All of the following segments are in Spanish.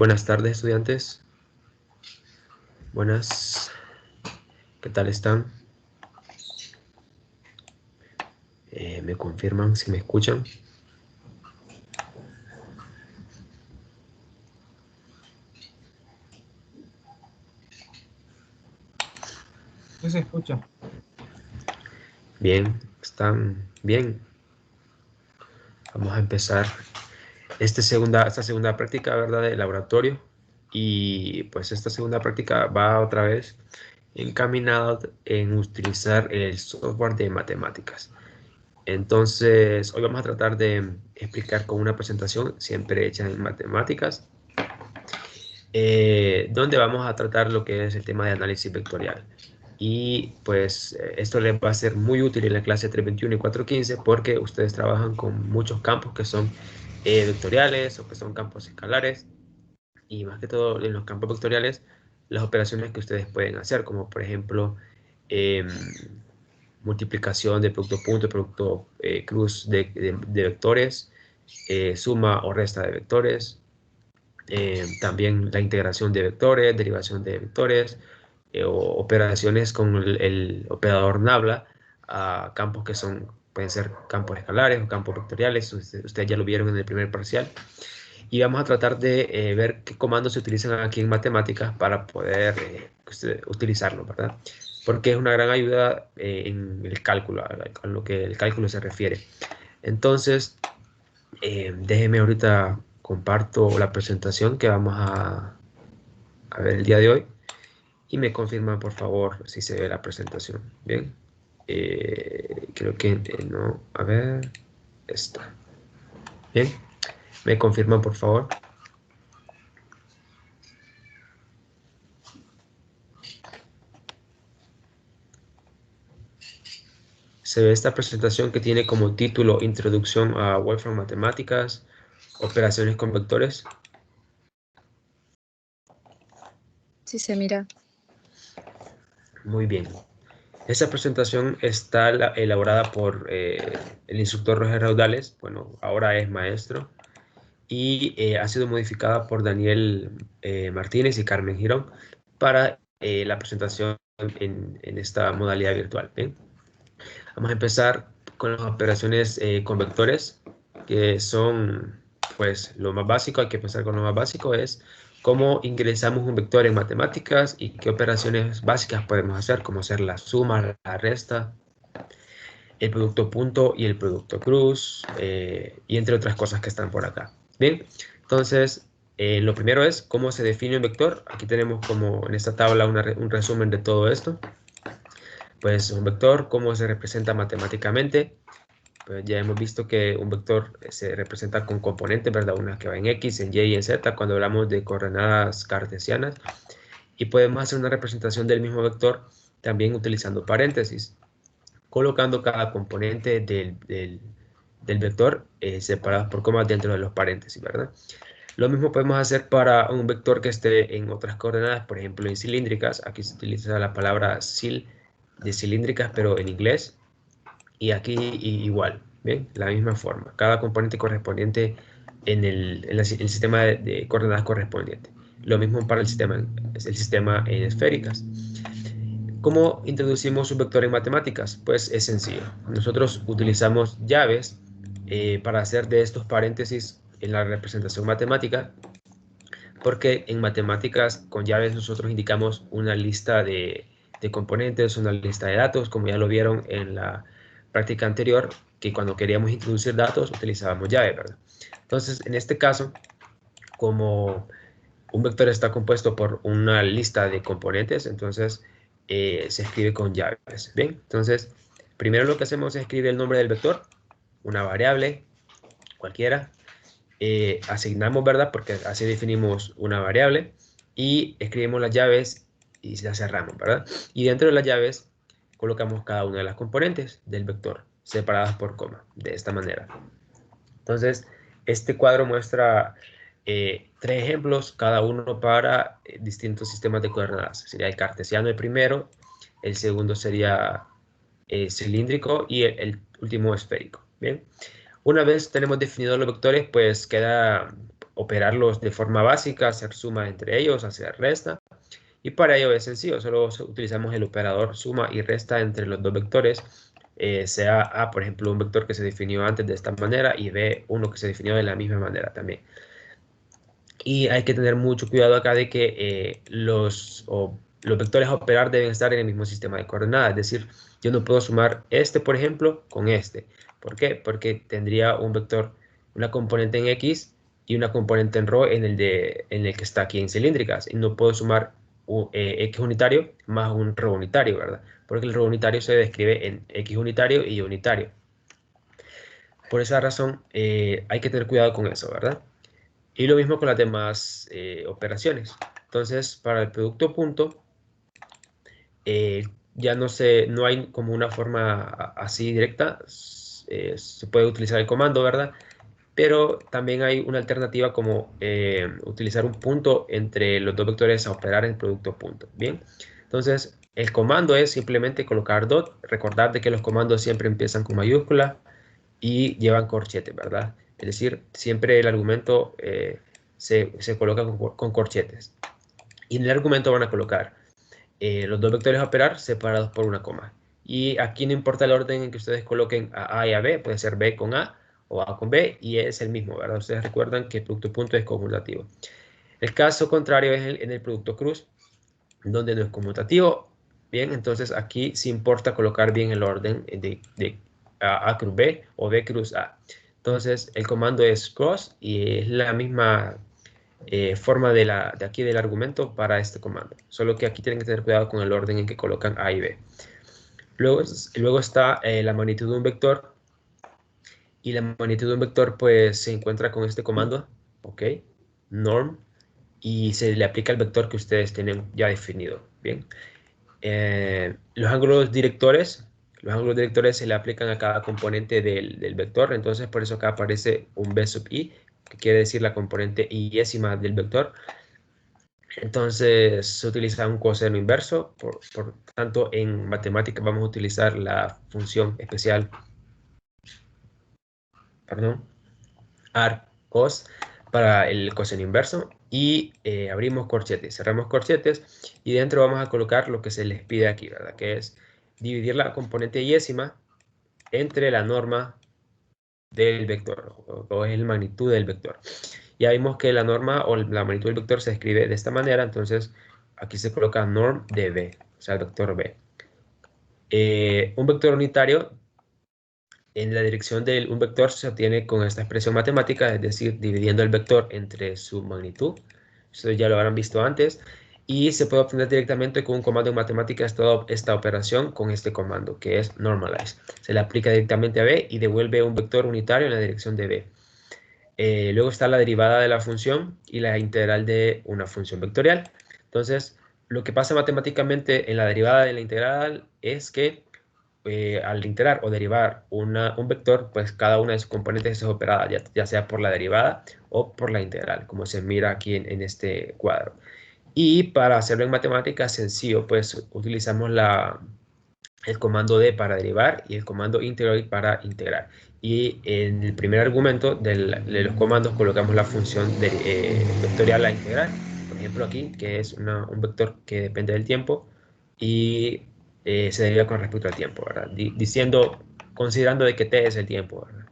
Buenas tardes, estudiantes. Buenas. ¿Qué tal están? ¿Me confirman si me escuchan? Sí se escucha. Bien, están bien. Vamos a empezar esta segunda práctica, ¿verdad? De laboratorio. Y pues esta segunda práctica va otra vez encaminada en utilizar el software de matemáticas. Entonces, hoy vamos a tratar de explicar con una presentación siempre hecha en matemáticas, donde vamos a tratar lo que es el tema de análisis vectorial. Y pues esto les va a ser muy útil en la clase 321 y 415 porque ustedes trabajan con muchos campos que son vectoriales o que son campos escalares, y más que todo en los campos vectoriales las operaciones que ustedes pueden hacer, como por ejemplo em, multiplicación de producto punto, producto cruz de vectores, suma o resta de vectores, también la integración de vectores, derivación de vectores, o operaciones con el operador nabla a campos que pueden ser campos escalares o campos vectoriales. Ustedes ya lo vieron en el primer parcial. Y vamos a tratar de ver qué comandos se utilizan aquí en matemáticas para poder utilizarlo, ¿verdad? Porque es una gran ayuda en el cálculo, a lo que el cálculo se refiere. Entonces, déjenme ahorita comparto la presentación que vamos a ver el día de hoy y me confirman por favor si se ve la presentación. Bien, creo que no, a ver, está. Bien, me confirman por favor. Se ve esta presentación que tiene como título Introducción a Wolfram Matemáticas, Operaciones con Vectores. Sí, se mira. Muy bien. Esta presentación está elaborada por el instructor Roger Raudales, bueno, ahora es maestro, y ha sido modificada por Daniel Martínez y Carmen Girón para la presentación en esta modalidad virtual. ¿Bien? Vamos a empezar con las operaciones con vectores, que son pues lo más básico. Hay que empezar con lo más básico, es cómo ingresamos un vector en matemáticas y qué operaciones básicas podemos hacer, como hacer la suma, la resta, el producto punto y el producto cruz, y entre otras cosas que están por acá. Bien, entonces lo primero es cómo se define un vector. Aquí tenemos como en esta tabla un resumen de todo esto. Pues un vector, cómo se representa matemáticamente. Pues ya hemos visto que un vector se representa con componentes, ¿verdad? Una que va en X, en Y y en Z cuando hablamos de coordenadas cartesianas. Y podemos hacer una representación del mismo vector también utilizando paréntesis, colocando cada componente del vector separados por comas dentro de los paréntesis, ¿verdad? Lo mismo podemos hacer para un vector que esté en otras coordenadas, por ejemplo en cilíndricas. Aquí se utiliza la palabra cil de cilíndricas, pero en inglés. Y aquí igual, ¿bien? La misma forma. Cada componente correspondiente en el sistema de coordenadas correspondiente. Lo mismo para el sistema en esféricas. ¿Cómo introducimos un vector en matemáticas? Pues es sencillo. Nosotros utilizamos llaves para hacer de estos paréntesis en la representación matemática, porque en matemáticas con llaves nosotros indicamos una lista de componentes, una lista de datos, como ya lo vieron en la práctica anterior, que cuando queríamos introducir datos utilizábamos llaves, ¿verdad? Entonces, en este caso, como un vector está compuesto por una lista de componentes, entonces se escribe con llaves. Bien, entonces primero lo que hacemos es escribir el nombre del vector, una variable cualquiera, asignamos, ¿verdad? Porque así definimos una variable, y escribimos las llaves y las cerramos, ¿verdad? Y dentro de las llaves colocamos cada una de las componentes del vector separadas por coma, de esta manera. Entonces, este cuadro muestra tres ejemplos, cada uno para distintos sistemas de coordenadas. Sería el cartesiano el primero, el segundo sería cilíndrico y último esférico. Bien, una vez tenemos definidos los vectores, pues queda operarlos de forma básica, hacer suma entre ellos, hacer resta. Y para ello es sencillo, solo utilizamos el operador suma y resta entre los dos vectores, sea A, por ejemplo, un vector que se definió antes de esta manera y B, uno que se definió de la misma manera también. Y hay que tener mucho cuidado acá de que los vectores a operar deben estar en el mismo sistema de coordenadas. Es decir, yo no puedo sumar este, por ejemplo, con este. ¿Por qué? Porque tendría un vector, una componente en X y una componente en ρ en el que está aquí en cilíndricas. Y no puedo sumar X unitario más un ρ unitario, ¿verdad? Porque el ρ unitario se describe en X unitario y Y unitario. Por esa razón, hay que tener cuidado con eso, ¿verdad? Y lo mismo con las demás operaciones. Entonces, para el producto punto, ya no hay como una forma así directa. Se puede utilizar el comando, ¿verdad? Pero también hay una alternativa como utilizar un punto entre los dos vectores a operar en producto punto. Bien, entonces el comando es simplemente colocar dot. Recordar de que los comandos siempre empiezan con mayúscula y llevan corchetes, ¿verdad? Es decir, siempre el argumento se coloca con corchetes. Y en el argumento van a colocar los dos vectores a operar separados por una coma. Y aquí no importa el orden en que ustedes coloquen a y a B, puede ser B con A o A con B, y es el mismo, ¿verdad? Ustedes recuerdan que el producto punto es conmutativo. El caso contrario es en el producto cruz, donde no es conmutativo. Bien, entonces aquí sí importa colocar bien el orden de A cruz B o B cruz A. Entonces el comando es cross y es la misma forma de aquí del argumento para este comando. Solo que aquí tienen que tener cuidado con el orden en que colocan A y B. Luego está la magnitud de un vector. Y la magnitud de un vector pues se encuentra con este comando, ok, norm, y se le aplica el vector que ustedes tienen ya definido. Bien. Los ángulos directores se le aplican a cada componente del vector, entonces por eso acá aparece un b sub i, que quiere decir la componente iésima del vector. Entonces se utiliza un coseno inverso, por tanto en matemáticas vamos a utilizar la función especial, perdón, arc cos para el coseno inverso, y abrimos corchetes, cerramos corchetes, y dentro vamos a colocar lo que se les pide aquí, ¿verdad? Que es dividir la componente iésima entre la norma del vector, o es la magnitud del vector. Ya vimos que la norma o la magnitud del vector se escribe de esta manera, entonces aquí se coloca norm de b, o sea, el vector b. Un vector unitario en la dirección de un vector se obtiene con esta expresión matemática, es decir, dividiendo el vector entre su magnitud. Eso ya lo habrán visto antes. Y se puede obtener directamente con un comando en matemáticas toda esta operación con este comando, que es normalize. Se le aplica directamente a b y devuelve un vector unitario en la dirección de b. Luego está la derivada de la función y la integral de una función vectorial. Entonces, lo que pasa matemáticamente en la derivada de la integral es que al integrar o derivar un vector, pues cada una de sus componentes es operada, ya sea por la derivada o por la integral, como se mira aquí en este cuadro. Y para hacerlo en matemáticas sencillo, pues utilizamos el comando d para derivar y el comando integral para integrar. Y en el primer argumento de los comandos colocamos la función vectorial a integrar, por ejemplo aquí, que es un vector que depende del tiempo y se deriva con respecto al tiempo, ¿verdad? Considerando de que t es el tiempo, ¿verdad?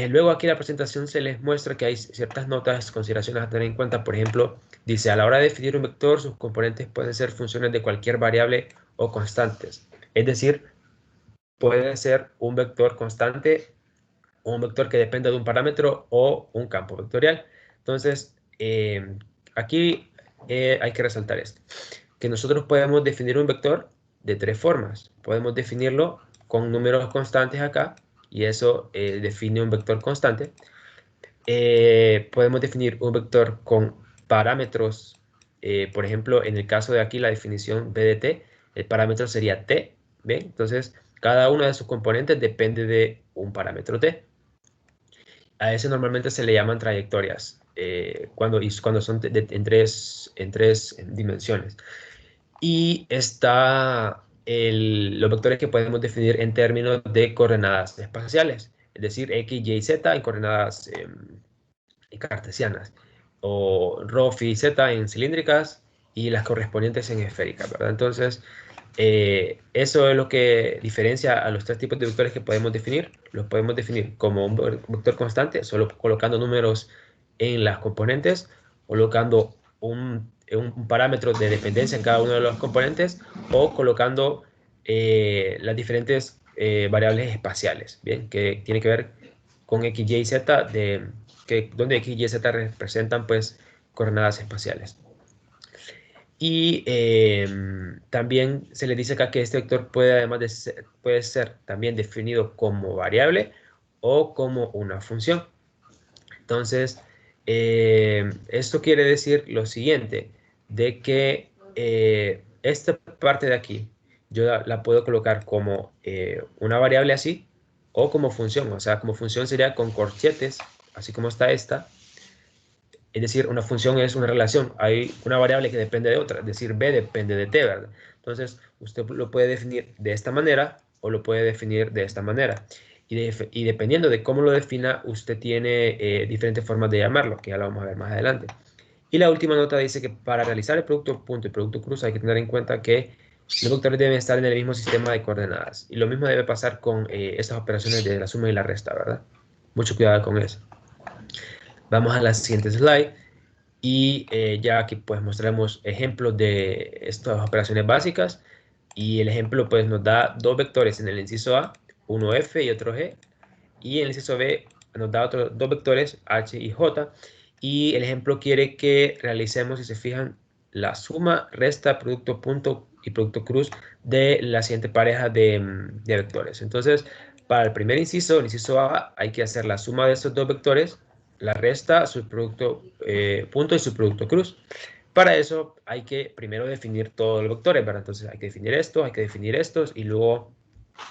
Luego aquí en la presentación se les muestra que hay ciertas notas, consideraciones a tener en cuenta. Por ejemplo, dice, a la hora de definir un vector, sus componentes pueden ser funciones de cualquier variable o constantes. Es decir, puede ser un vector constante, un vector que dependa de un parámetro o un campo vectorial. Entonces, aquí hay que resaltar esto, que nosotros podemos definir un vector de tres formas. Podemos definirlo con números constantes acá, y eso define un vector constante. Podemos definir un vector con parámetros, por ejemplo, en el caso de aquí la definición b de t, el parámetro sería t, ¿bien? Entonces, cada una de sus componentes depende de un parámetro t. A ese normalmente se le llaman trayectorias, cuando son en tres dimensiones. Y está los vectores que podemos definir en términos de coordenadas espaciales, es decir, x, y, z en coordenadas cartesianas, o rho, phi, z en cilíndricas y las correspondientes en esféricas, ¿verdad? Entonces, eso es lo que diferencia a los tres tipos de vectores que podemos definir. Los podemos definir como un vector constante, solo colocando números en las componentes, colocando un parámetro de dependencia en cada uno de los componentes, o colocando las diferentes variables espaciales, ¿bien? Que tiene que ver con x, y, z, donde x, y, z representan pues coordenadas espaciales. Y también se le dice acá que este vector puede, además de ser, puede ser también definido como variable o como una función. Entonces, esto quiere decir lo siguiente, de que esta parte de aquí yo la puedo colocar como una variable así, o como función. O sea, como función sería con corchetes, así como está esta. Es decir, una función es una relación. Hay una variable que depende de otra. Es decir, B depende de T, ¿verdad? Entonces, usted lo puede definir de esta manera o lo puede definir de esta manera. Y dependiendo de cómo lo defina, usted tiene diferentes formas de llamarlo, que ya lo vamos a ver más adelante. Y la última nota dice que para realizar el producto punto y producto cruz hay que tener en cuenta que los vectores deben estar en el mismo sistema de coordenadas. Y lo mismo debe pasar con estas operaciones de la suma y la resta, ¿verdad? Mucho cuidado con eso. Vamos a la siguiente slide. Y ya aquí pues mostraremos ejemplos de estas operaciones básicas. Y el ejemplo pues nos da dos vectores en el inciso A, uno F y otro G. Y en el inciso B nos da otros dos vectores, H y J. Y el ejemplo quiere que realicemos, si se fijan, la suma, resta, producto punto y producto cruz de la siguiente pareja de vectores. Entonces, para el primer inciso, el inciso A, hay que hacer la suma de estos dos vectores, la resta, su producto punto y su producto cruz. Para eso hay que primero definir todos los vectores, ¿verdad? Entonces hay que definir esto, hay que definir estos y luego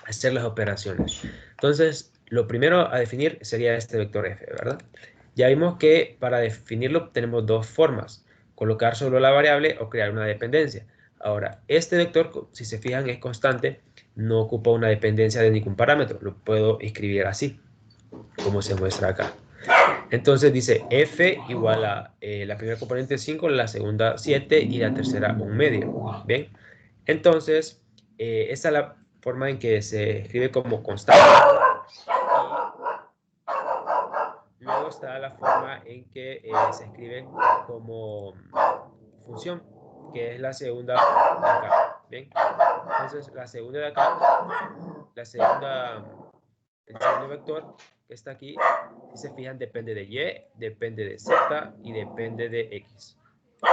hacer las operaciones. Entonces, lo primero a definir sería este vector f, ¿verdad? Ya vimos que para definirlo tenemos dos formas, colocar solo la variable o crear una dependencia. Ahora, este vector, si se fijan, es constante, no ocupa una dependencia de ningún parámetro, lo puedo escribir así, como se muestra acá. Entonces dice f igual a la primera componente 5, la segunda 7 y la tercera 1/2. ¿Bien? Entonces, esta es la forma en que se escribe como constante. Y luego está la forma en que se escribe como función, que es la segunda de acá. ¿Bien? Entonces, la segunda de acá, el segundo vector que está aquí, si se fijan, depende de Y, depende de Z y depende de X.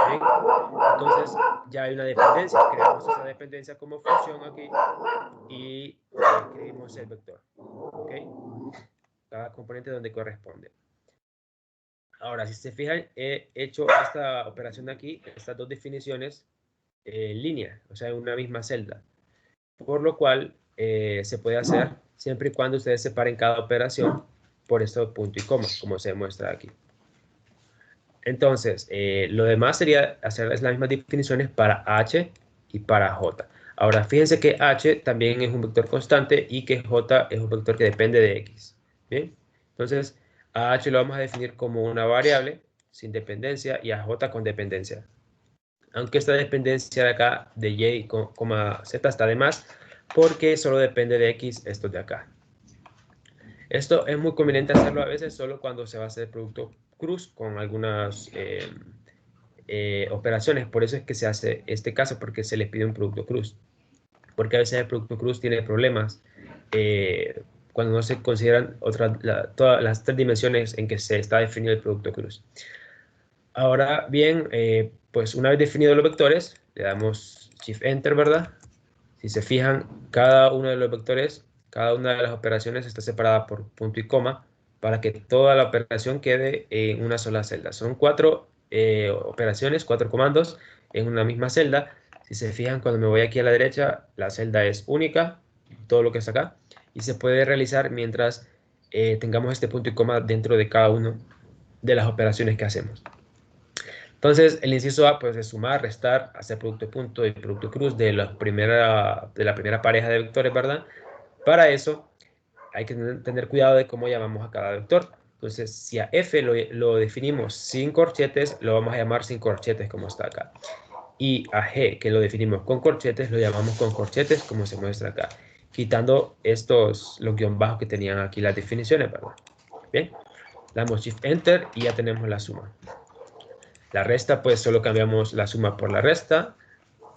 ¿Bien? Entonces, ya hay una dependencia. Creamos esa dependencia como función aquí y escribimos el vector. ¿Ok? Cada componente donde corresponde. Ahora, si se fijan, he hecho esta operación de aquí, estas dos definiciones, en línea, o sea, en una misma celda. Por lo cual, se puede hacer siempre y cuando ustedes separen cada operación por estos punto y coma, como se muestra aquí. Entonces, lo demás sería hacer las mismas definiciones para H y para J. Ahora, fíjense que H también es un vector constante y que J es un vector que depende de X. ¿Bien? Entonces, a H lo vamos a definir como una variable sin dependencia y a J con dependencia. Aunque esta dependencia de acá, de Y, Z, está de más, porque solo depende de X esto de acá. Esto es muy conveniente hacerlo a veces solo cuando se va a hacer producto cruz con algunas operaciones. Por eso es que se hace este caso, porque se les pide un producto cruz. Porque a veces el producto cruz tiene problemas cuando no se consideran todas las tres dimensiones en que se está definido el producto cruz. Ahora bien, pues una vez definidos los vectores, le damos Shift Enter, ¿verdad? Si se fijan, cada uno de los vectores, cada una de las operaciones está separada por punto y coma para que toda la operación quede en una sola celda. Son 4 operaciones, 4 comandos en una misma celda. Si se fijan, cuando me voy aquí a la derecha, la celda es única, todo lo que es acá, y se puede realizar mientras tengamos este punto y coma dentro de cada una de las operaciones que hacemos. Entonces, el inciso A pues, es sumar, restar, hacer producto punto y producto cruz de la primera pareja de vectores, ¿verdad? Para eso hay que tener cuidado de cómo llamamos a cada vector. Entonces, si a f lo definimos sin corchetes, lo vamos a llamar sin corchetes, como está acá. Y a g, que lo definimos con corchetes, lo llamamos con corchetes, como se muestra acá. Quitando los guión bajos que tenían aquí las definiciones, ¿verdad? Bien, damos Shift Enter y ya tenemos la suma. La resta, pues solo cambiamos la suma por la resta.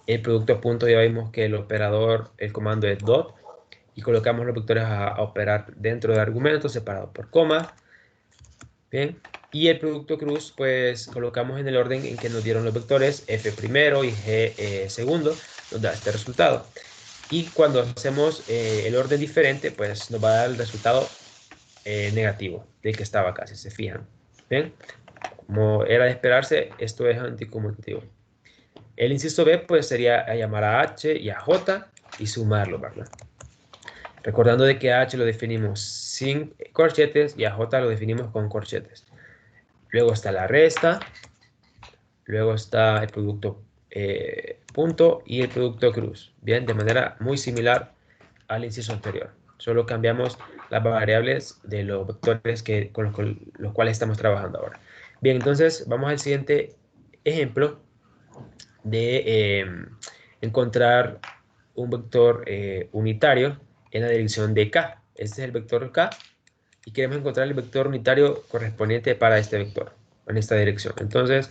El producto a punto, ya vimos que el operador, el comando es dot. Y colocamos los vectores a operar dentro de argumentos separados por coma. Bien. Y el producto cruz, pues colocamos en el orden en que nos dieron los vectores, f primero y g segundo, nos da este resultado. Y cuando hacemos el orden diferente, pues nos va a dar el resultado negativo del que estaba acá, si se fijan. Bien. Como era de esperarse, esto es anticonmutativo. El inciso B, pues sería llamar a H y a J y sumarlo, ¿verdad? Recordando de que a H lo definimos sin corchetes y a J lo definimos con corchetes. Luego está la resta, luego está el producto punto y el producto cruz. Bien, de manera muy similar al inciso anterior. Solo cambiamos las variables de los vectores con los cuales estamos trabajando ahora. Bien, entonces vamos al siguiente ejemplo de encontrar un vector unitario en la dirección de K. Este es el vector K y queremos encontrar el vector unitario correspondiente para este vector, en esta dirección. Entonces,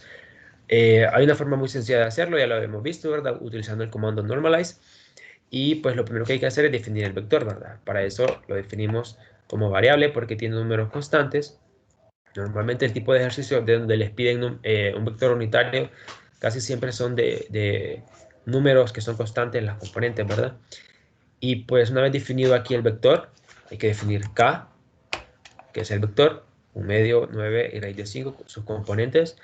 hay una forma muy sencilla de hacerlo, ya lo hemos visto, ¿verdad? Utilizando el comando normalize. Y pues lo primero que hay que hacer es definir el vector, ¿verdad? Para eso lo definimos como variable porque tiene números constantes. Normalmente el tipo de ejercicio de donde les piden un vector unitario casi siempre son de números que son constantes en las componentes, ¿verdad? Y pues una vez definido aquí el vector, hay que definir K, que es el vector, 1 medio, 9 y raíz de 5, sus componentes,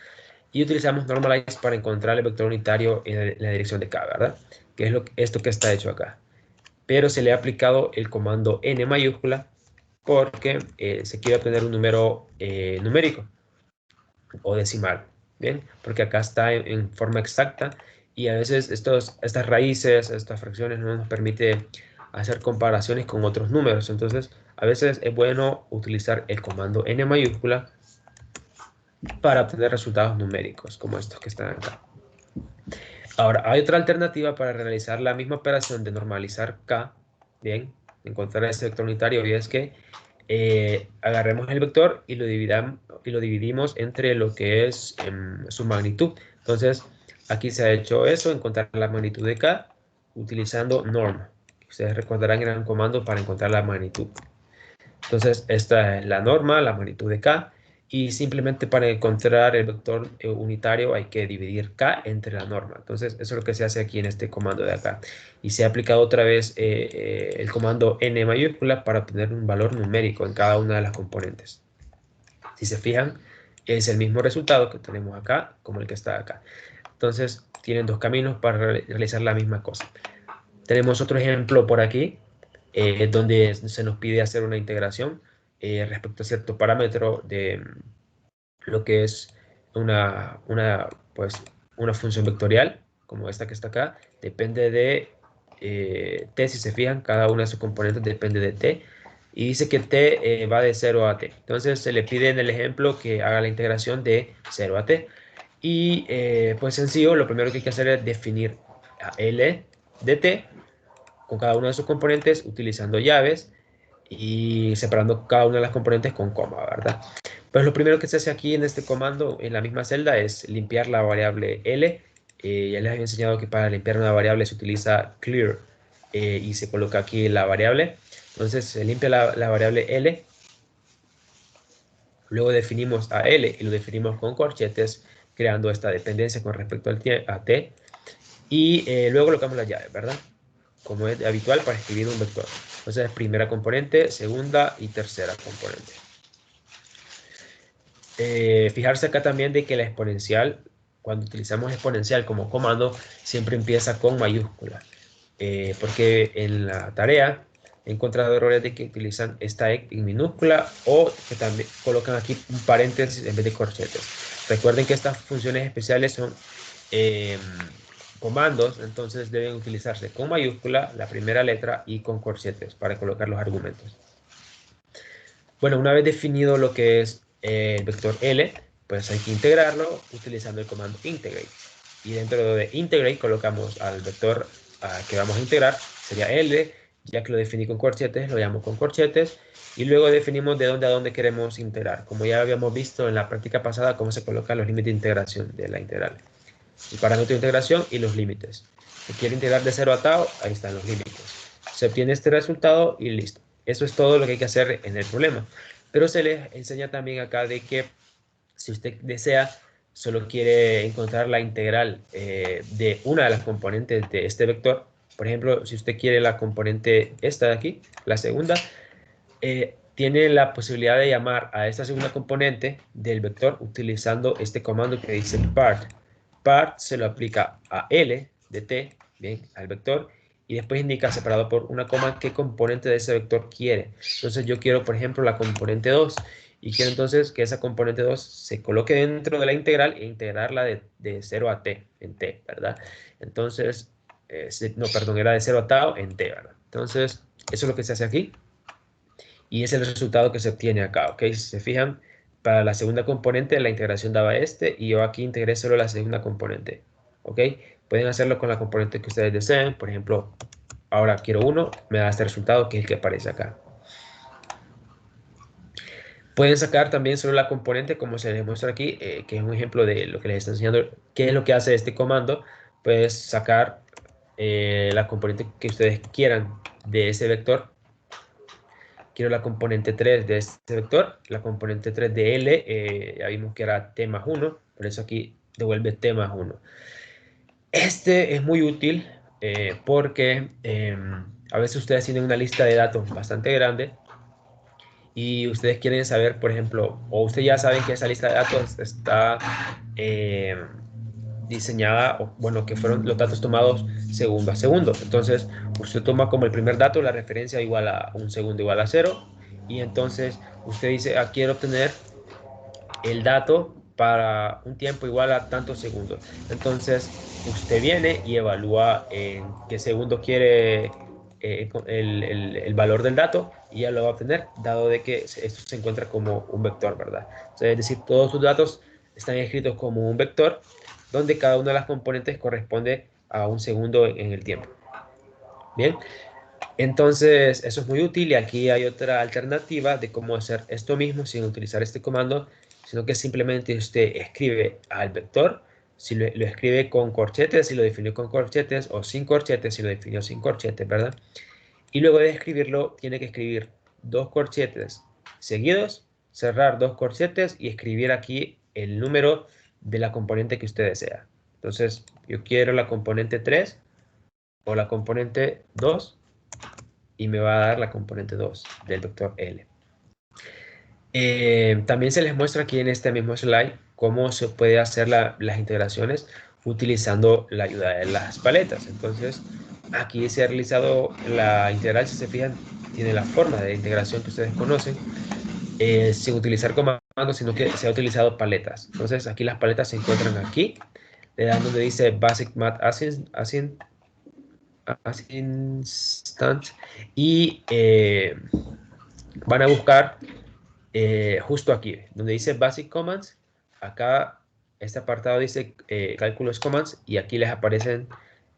y utilizamos normalize para encontrar el vector unitario en la dirección de K, ¿verdad? Que es esto que está hecho acá. Pero se le ha aplicado el comando n mayúscula porque se quiere obtener un número numérico o decimal, ¿bien? Porque acá está en forma exacta y a veces estas raíces, estas fracciones no nos permite hacer comparaciones con otros números. Entonces, a veces es bueno utilizar el comando n mayúscula para obtener resultados numéricos, como estos que están acá. Ahora, hay otra alternativa para realizar la misma operación de normalizar K, ¿bien? Encontrar este vector unitario, y es que agarremos el vector y lo dividimos entre lo que es su magnitud. Entonces, aquí se ha hecho eso, encontrar la magnitud de K utilizando norm. Ustedes recordarán que era un comando para encontrar la magnitud. Entonces, esta es la norma, la magnitud de K, y simplemente para encontrar el vector unitario hay que dividir K entre la norma. Entonces, eso es lo que se hace aquí en este comando de acá. Y se ha aplicado otra vez el comando n mayúscula para obtener un valor numérico en cada una de las componentes. Si se fijan, es el mismo resultado que tenemos acá como el que está acá. Entonces, tienen dos caminos para realizar la misma cosa. Tenemos otro ejemplo por aquí, donde se nos pide hacer una integración respecto a cierto parámetro de lo que es pues, una función vectorial, como esta que está acá, depende de t, si se fijan, cada una de sus componentes depende de t, y dice que t va de 0 a t. Entonces se le pide en el ejemplo que haga la integración de 0 a t. Y pues sencillo, lo primero que hay que hacer es definir a L de t con cada uno de sus componentes utilizando llaves y separando cada una de las componentes con coma, ¿verdad? Pues lo primero que se hace aquí en este comando, en la misma celda, es limpiar la variable L. Ya les había enseñado que para limpiar una variable se utiliza clear y se coloca aquí la variable. Entonces se limpia la variable L. Luego definimos a L y lo definimos con corchetes, creando esta dependencia con respecto a T. Y luego colocamos las llaves, ¿verdad? Como es habitual para escribir un vector. Entonces, primera componente, segunda y tercera componente. Fijarse acá también de que la exponencial, cuando utilizamos exponencial como comando, siempre empieza con mayúscula. Porque en la tarea he encontrado errores de que utilizan esta en minúscula o que también colocan aquí un paréntesis en vez de corchetes. Recuerden que estas funciones especiales son comandos, entonces deben utilizarse con mayúscula la primera letra y con corchetes para colocar los argumentos. Bueno, una vez definido lo que es el vector L, pues hay que integrarlo utilizando el comando integrate. Y dentro de integrate colocamos al vector que vamos a integrar, sería L, ya que lo definí con corchetes, lo llamo con corchetes, y luego definimos de dónde a dónde queremos integrar, como ya habíamos visto en la práctica pasada, cómo se colocan los límites de integración de la integral. El parámetro de integración y los límites. Si quiere integrar de 0 a tau, ahí están los límites. Se obtiene este resultado y listo. Eso es todo lo que hay que hacer en el problema. Pero se les enseña también acá de que si usted desea, solo quiere encontrar la integral de una de las componentes de este vector. Por ejemplo, si usted quiere la componente esta de aquí, la segunda, tiene la posibilidad de llamar a esta segunda componente del vector utilizando este comando que dice part. Part se lo aplica a L de t, bien, al vector, y después indica separado por una coma qué componente de ese vector quiere. Entonces yo quiero, por ejemplo, la componente 2, y quiero entonces que esa componente 2 se coloque dentro de la integral e integrarla de 0 a t, en t, ¿verdad? Entonces, no, perdón, era de 0 a tau en t, ¿verdad? Entonces, eso es lo que se hace aquí. Y es el resultado que se obtiene acá, ¿ok? Si se fijan, para la segunda componente la integración daba este y yo aquí integré solo la segunda componente, ¿ok? Pueden hacerlo con la componente que ustedes deseen, por ejemplo, ahora quiero 1, me da este resultado que es el que aparece acá. Pueden sacar también solo la componente, como se les muestra aquí, que es un ejemplo de lo que les está enseñando, qué es lo que hace este comando. Puedes sacar la componente que ustedes quieran de ese vector. Quiero la componente 3 de este vector, la componente 3 de L, ya vimos que era t más 1, por eso aquí devuelve t más 1. Este es muy útil porque a veces ustedes tienen una lista de datos bastante grande y ustedes quieren saber, por ejemplo, o ustedes ya saben que esa lista de datos está diseñada, o bueno, que fueron los datos tomados segundo a segundo. Entonces, usted toma como el primer dato la referencia igual a un segundo igual a 0, y entonces usted dice, quiero obtener el dato para un tiempo igual a tantos segundos. Entonces, usted viene y evalúa en qué segundo quiere el valor del dato y ya lo va a obtener, dado de que esto se encuentra como un vector, ¿verdad? Entonces, es decir, todos sus datos están escritos como un vector, donde cada una de las componentes corresponde a un segundo en el tiempo. Bien, entonces eso es muy útil y aquí hay otra alternativa de cómo hacer esto mismo sin utilizar este comando, sino que simplemente usted escribe al vector, si lo escribe con corchetes, si lo definió con corchetes, o sin corchetes, si lo definió sin corchetes, ¿verdad? Y luego de escribirlo, tiene que escribir dos corchetes seguidos, cerrar dos corchetes y escribir aquí el número de la componente que usted desea. Entonces, yo quiero la componente 3 o la componente 2 y me va a dar la componente 2 del vector L. También se les muestra aquí en este mismo slide cómo se puede hacer las integraciones utilizando la ayuda de las paletas. Entonces, aquí se ha realizado la integral, si se fijan, tiene la forma de integración que ustedes conocen, sin utilizar comandos, sino que se ha utilizado paletas. Entonces, aquí las paletas se encuentran aquí, le dan donde dice Basic Math Assistant, y van a buscar justo aquí, donde dice Basic Commands. Acá este apartado dice Cálculos Commands, y aquí les aparecen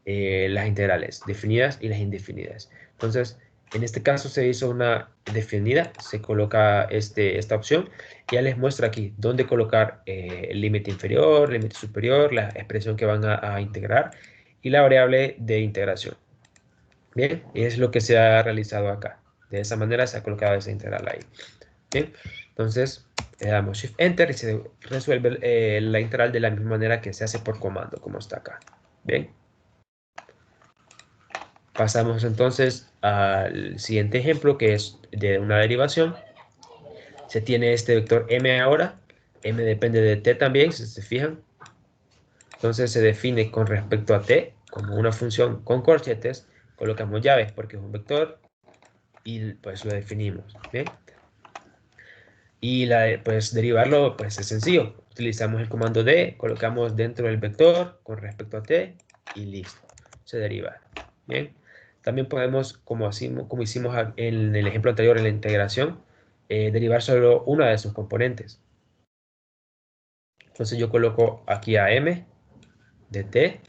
las integrales definidas y las indefinidas. Entonces, en este caso se hizo una definida, se coloca esta opción, y ya les muestra aquí dónde colocar el límite inferior, límite superior, la expresión que van a integrar y la variable de integración. Bien, y es lo que se ha realizado acá. De esa manera se ha colocado esa integral ahí. Bien, entonces le damos Shift Enter y se resuelve la integral de la misma manera que se hace por comando, como está acá. Bien. Pasamos entonces al siguiente ejemplo, que es de una derivación. Se tiene este vector m ahora. M depende de t también, si se fijan. Entonces se define con respecto a t como una función con corchetes. Colocamos llaves porque es un vector y pues lo definimos. Bien. Y pues derivarlo pues es sencillo. Utilizamos el comando d, colocamos dentro del vector con respecto a t y listo. Se deriva. Bien. También podemos, como hicimos en el ejemplo anterior en la integración, derivar solo una de sus componentes. Entonces yo coloco aquí a m de t,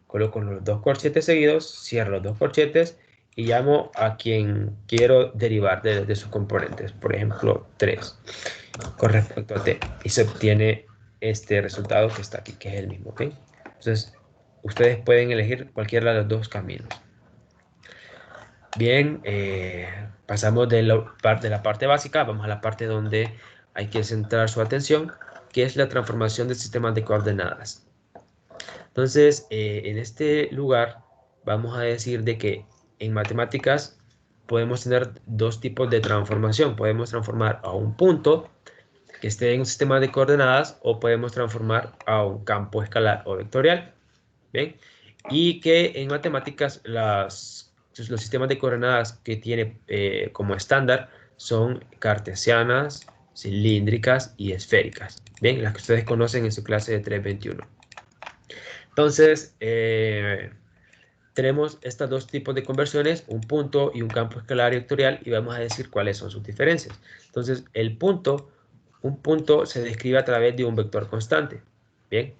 coloco los dos corchetes seguidos, cierro los dos corchetes y llamo a quien quiero derivar de sus componentes, por ejemplo 3, con respecto a t, y se obtiene este resultado que está aquí, que es el mismo, ¿ok? Entonces ustedes pueden elegir cualquiera de los dos caminos. Bien, pasamos de la parte básica, vamos a la parte donde hay que centrar su atención, que es la transformación del sistema de coordenadas. Entonces, en este lugar vamos a decir de que en matemáticas podemos tener dos tipos de transformación. Podemos transformar a un punto que esté en un sistema de coordenadas o podemos transformar a un campo escalar o vectorial. ¿Bien? Y que en matemáticas los sistemas de coordenadas que tiene como estándar son cartesianas, cilíndricas y esféricas. Bien, las que ustedes conocen en su clase de 321. Entonces, tenemos estos dos tipos de conversiones, un punto y un campo escalar y vectorial, y vamos a decir cuáles son sus diferencias. Entonces, un punto se describe a través de un vector constante. Bien,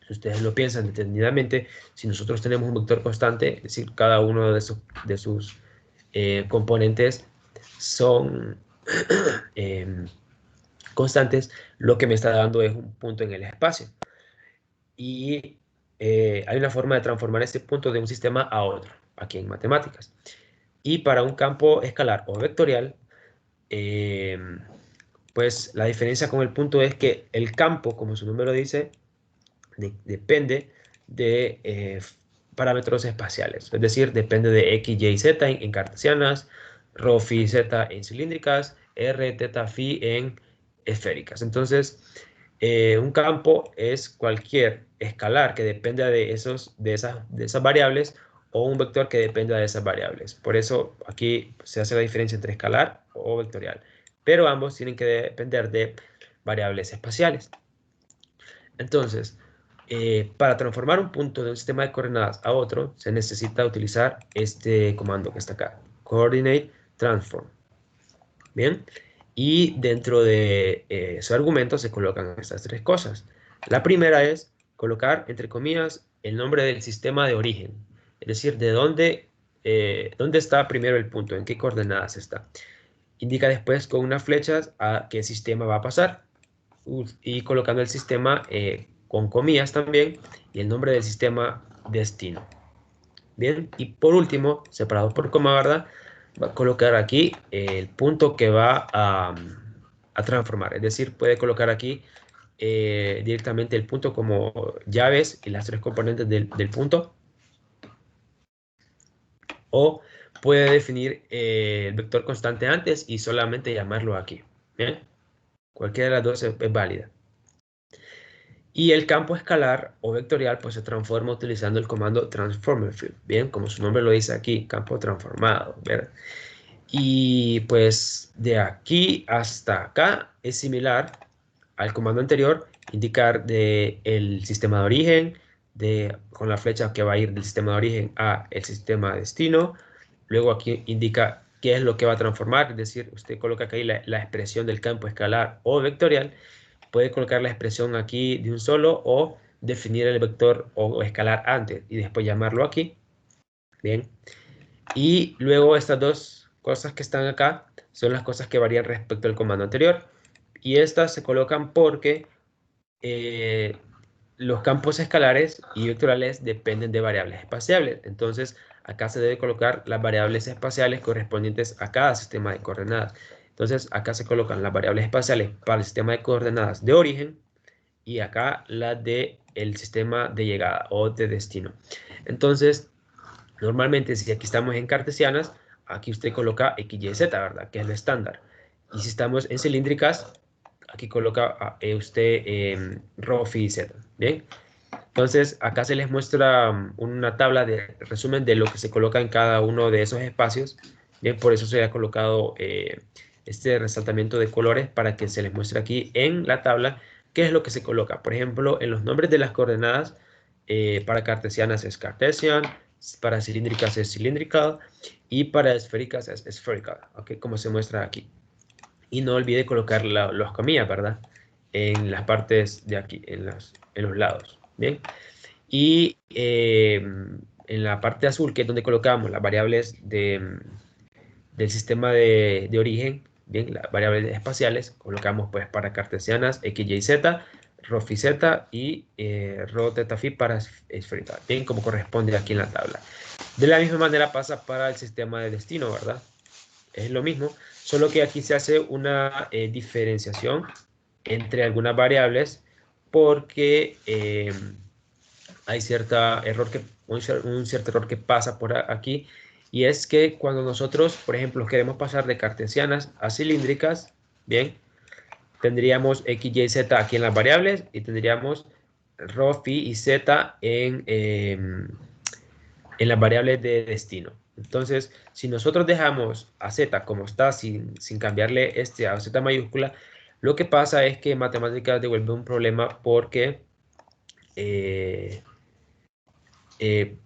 si ustedes lo piensan detenidamente, si nosotros tenemos un vector constante, es decir, cada uno de sus componentes son constantes, lo que me está dando es un punto en el espacio. Y hay una forma de transformar este punto de un sistema a otro, aquí en matemáticas. Y para un campo escalar o vectorial, pues la diferencia con el punto es que el campo, como su nombre lo dice, depende de parámetros espaciales, es decir, depende de x, y, z en cartesianas, rho, phi, z en cilíndricas, r, teta, phi en esféricas. Entonces, un campo es cualquier escalar que dependa de esas variables o un vector que dependa de esas variables. Por eso aquí se hace la diferencia entre escalar o vectorial, pero ambos tienen que depender de variables espaciales. Entonces, para transformar un punto de un sistema de coordenadas a otro, se necesita utilizar este comando que está acá, Coordinate Transform. Bien, y dentro de su argumento se colocan estas tres cosas. La primera es colocar, entre comillas, el nombre del sistema de origen, es decir, dónde está primero el punto, en qué coordenadas está. Indica después con unas flechas a qué sistema va a pasar y colocando el sistema con comillas también y el nombre del sistema destino. Bien, y por último, separado por coma, ¿verdad? Va a colocar aquí el punto que va a transformar. Es decir, puede colocar aquí directamente el punto como llaves y las tres componentes del punto. O puede definir el vector constante antes y solamente llamarlo aquí. ¿Bien? Cualquiera de las dos es válida. Y el campo escalar o vectorial pues se transforma utilizando el comando transformer field. Bien, como su nombre lo dice aquí, campo transformado, ¿verdad? Y pues de aquí hasta acá es similar al comando anterior, indicar el sistema de origen, con la flecha que va a ir del sistema de origen a el sistema de destino. Luego aquí indica qué es lo que va a transformar, es decir, usted coloca aquí la expresión del campo escalar o vectorial. Puede colocar la expresión aquí de un solo o definir el vector o escalar antes y después llamarlo aquí. Bien. Y luego estas dos cosas que están acá son las cosas que varían respecto al comando anterior. Y estas se colocan porque los campos escalares y vectoriales dependen de variables espaciales. Entonces, acá se debe colocar las variables espaciales correspondientes a cada sistema de coordenadas. Entonces, acá se colocan las variables espaciales para el sistema de coordenadas de origen y acá las del sistema de llegada o de destino. Entonces, normalmente si aquí estamos en cartesianas, aquí usted coloca x, y, z, ¿verdad? Que es lo estándar. Y si estamos en cilíndricas, aquí coloca usted rho, phi, z. Bien. Entonces, acá se les muestra una tabla de resumen de lo que se coloca en cada uno de esos espacios. Bien, por eso se ha colocado este resaltamiento de colores para que se les muestre aquí en la tabla qué es lo que se coloca. Por ejemplo, en los nombres de las coordenadas, para cartesianas es cartesian, para cilíndricas es cylindrical y para esféricas es spherical, ¿okay? Como se muestra aquí. Y no olvide colocar los comillas, ¿verdad? En las partes de aquí, en los lados. Bien. Y en la parte azul, que es donde colocamos las variables del sistema de origen, bien, las variables espaciales, colocamos pues para cartesianas x, y, z, rho phi z y rho teta phi para esférica, bien, como corresponde aquí en la tabla. De la misma manera pasa para el sistema de destino, ¿verdad? Es lo mismo, solo que aquí se hace una diferenciación entre algunas variables porque hay un cierto error que pasa por aquí, y es que cuando nosotros, por ejemplo, queremos pasar de cartesianas a cilíndricas, bien, tendríamos x, y, z aquí en las variables y tendríamos rho, phi y z en las variables de destino. Entonces, si nosotros dejamos a z como está, sin cambiarle este a z mayúscula, lo que pasa es que matemáticas devuelve un problema porque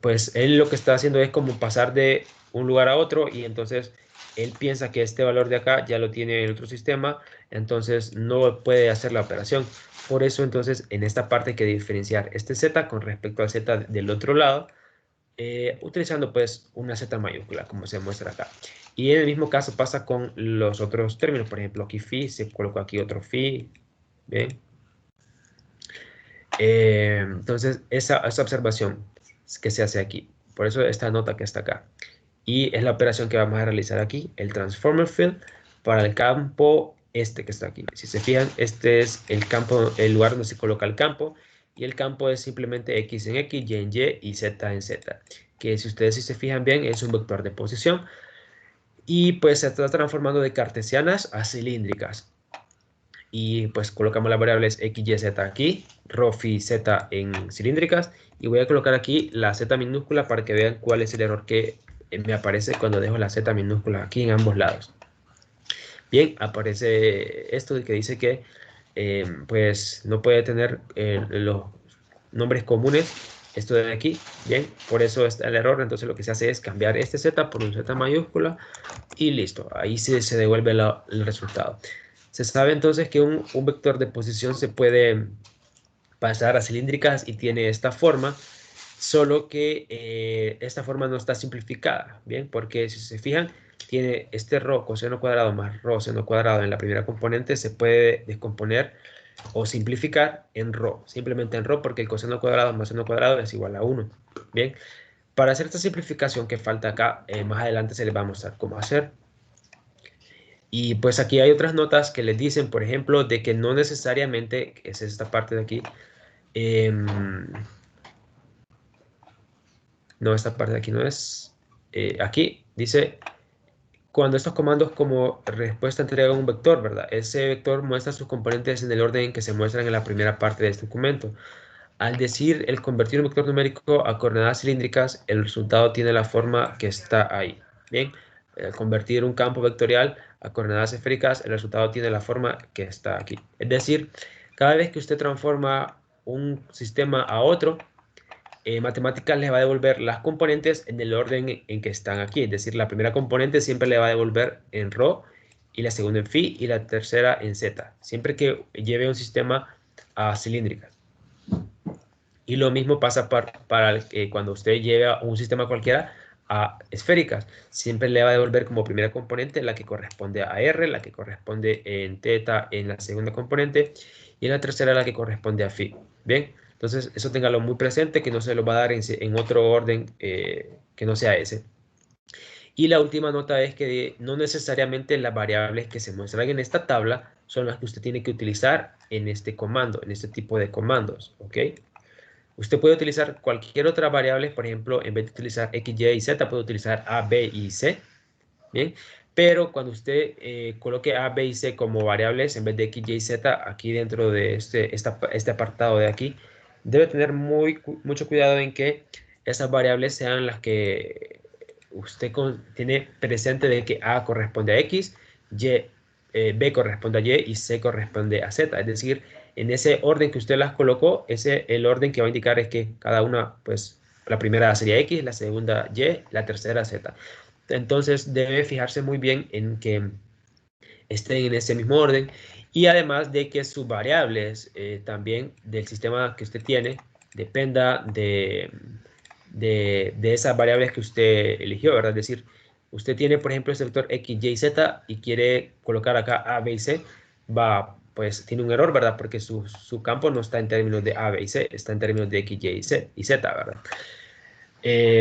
pues él lo que está haciendo es como pasar de un lugar a otro, y entonces él piensa que este valor de acá ya lo tiene el otro sistema, entonces no puede hacer la operación. Por eso entonces en esta parte hay que diferenciar este z con respecto al z del otro lado, utilizando pues una z mayúscula como se muestra acá. Y en el mismo caso pasa con los otros términos, por ejemplo aquí phi, se colocó aquí otro phi, ¿bien? Entonces esa observación que se hace aquí, por eso esta nota que está acá, y es la operación que vamos a realizar aquí, el transformer field para el campo este que está aquí. Si se fijan, este es el campo, el lugar donde se coloca el campo, y el campo es simplemente x en x, y en y y z en z, que si ustedes se fijan bien es un vector de posición, y pues se está transformando de cartesianas a cilíndricas. Y pues colocamos las variables x, y, z aquí, rho, phi, z en cilíndricas, y voy a colocar aquí la z minúscula para que vean cuál es el error que me aparece cuando dejo la z minúscula aquí en ambos lados. Bien, aparece esto que dice que pues no puede tener los nombres comunes, esto de aquí, bien, por eso está el error. Entonces lo que se hace es cambiar este z por un z mayúscula y listo, ahí se devuelve el resultado. Se sabe entonces que un vector de posición se puede pasar a cilíndricas y tiene esta forma, solo que esta forma no está simplificada, ¿bien? Porque si se fijan, tiene este rho coseno cuadrado más rho seno cuadrado en la primera componente, se puede descomponer o simplificar en rho, simplemente en rho, porque el coseno cuadrado más seno cuadrado es igual a 1, ¿bien? Para hacer esta simplificación que falta acá, más adelante se les va a mostrar cómo hacer. Y pues aquí hay otras notas que les dicen, por ejemplo, de que no necesariamente, es esta parte de aquí, no, esta parte de aquí no es, aquí dice, cuando estos comandos como respuesta entregan un vector, ¿verdad? Ese vector muestra sus componentes en el orden en que se muestran en la primera parte de este documento. Al decir el convertir un vector numérico a coordenadas cilíndricas, el resultado tiene la forma que está ahí. Bien, al convertir un campo vectorial a coordenadas esféricas, el resultado tiene la forma que está aquí. Es decir, cada vez que usted transforma un sistema a otro, matemáticas le va a devolver las componentes en el orden en que están aquí. Es decir, la primera componente siempre le va a devolver en rho, y la segunda en phi, y la tercera en z, siempre que lleve un sistema a cilíndricas. Y lo mismo pasa para cuando usted lleva un sistema cualquiera a esféricas. Siempre le va a devolver como primera componente la que corresponde a R, la que corresponde en teta en la segunda componente, y en la tercera la que corresponde a phi. Bien, entonces eso téngalo muy presente, que no se lo va a dar en otro orden que no sea ese. Y la última nota es que no necesariamente las variables que se muestran en esta tabla son las que usted tiene que utilizar en este comando, en este tipo de comandos, ¿ok? Usted puede utilizar cualquier otra variable, por ejemplo, en vez de utilizar x, y y z, puede utilizar a, b y c, ¿bien? Pero cuando usted coloque a, b y c como variables en vez de x, y z, aquí dentro de este apartado de aquí, debe tener mucho cuidado en que esas variables sean las que usted tiene presente, de que a corresponde a x, b corresponde a y c corresponde a z. Es decir, en ese orden que usted las colocó, el orden que va a indicar es que cada una, pues, la primera sería x, la segunda y, la tercera z. Entonces debe fijarse muy bien en que estén en ese mismo orden, y además de que sus variables también del sistema que usted tiene dependa de esas variables que usted eligió, ¿verdad? Es decir, usted tiene, por ejemplo, este vector x, y, z y quiere colocar acá a, b y c, pues tiene un error, ¿verdad? Porque su campo no está en términos de a, b y c, está en términos de x, y z, ¿verdad?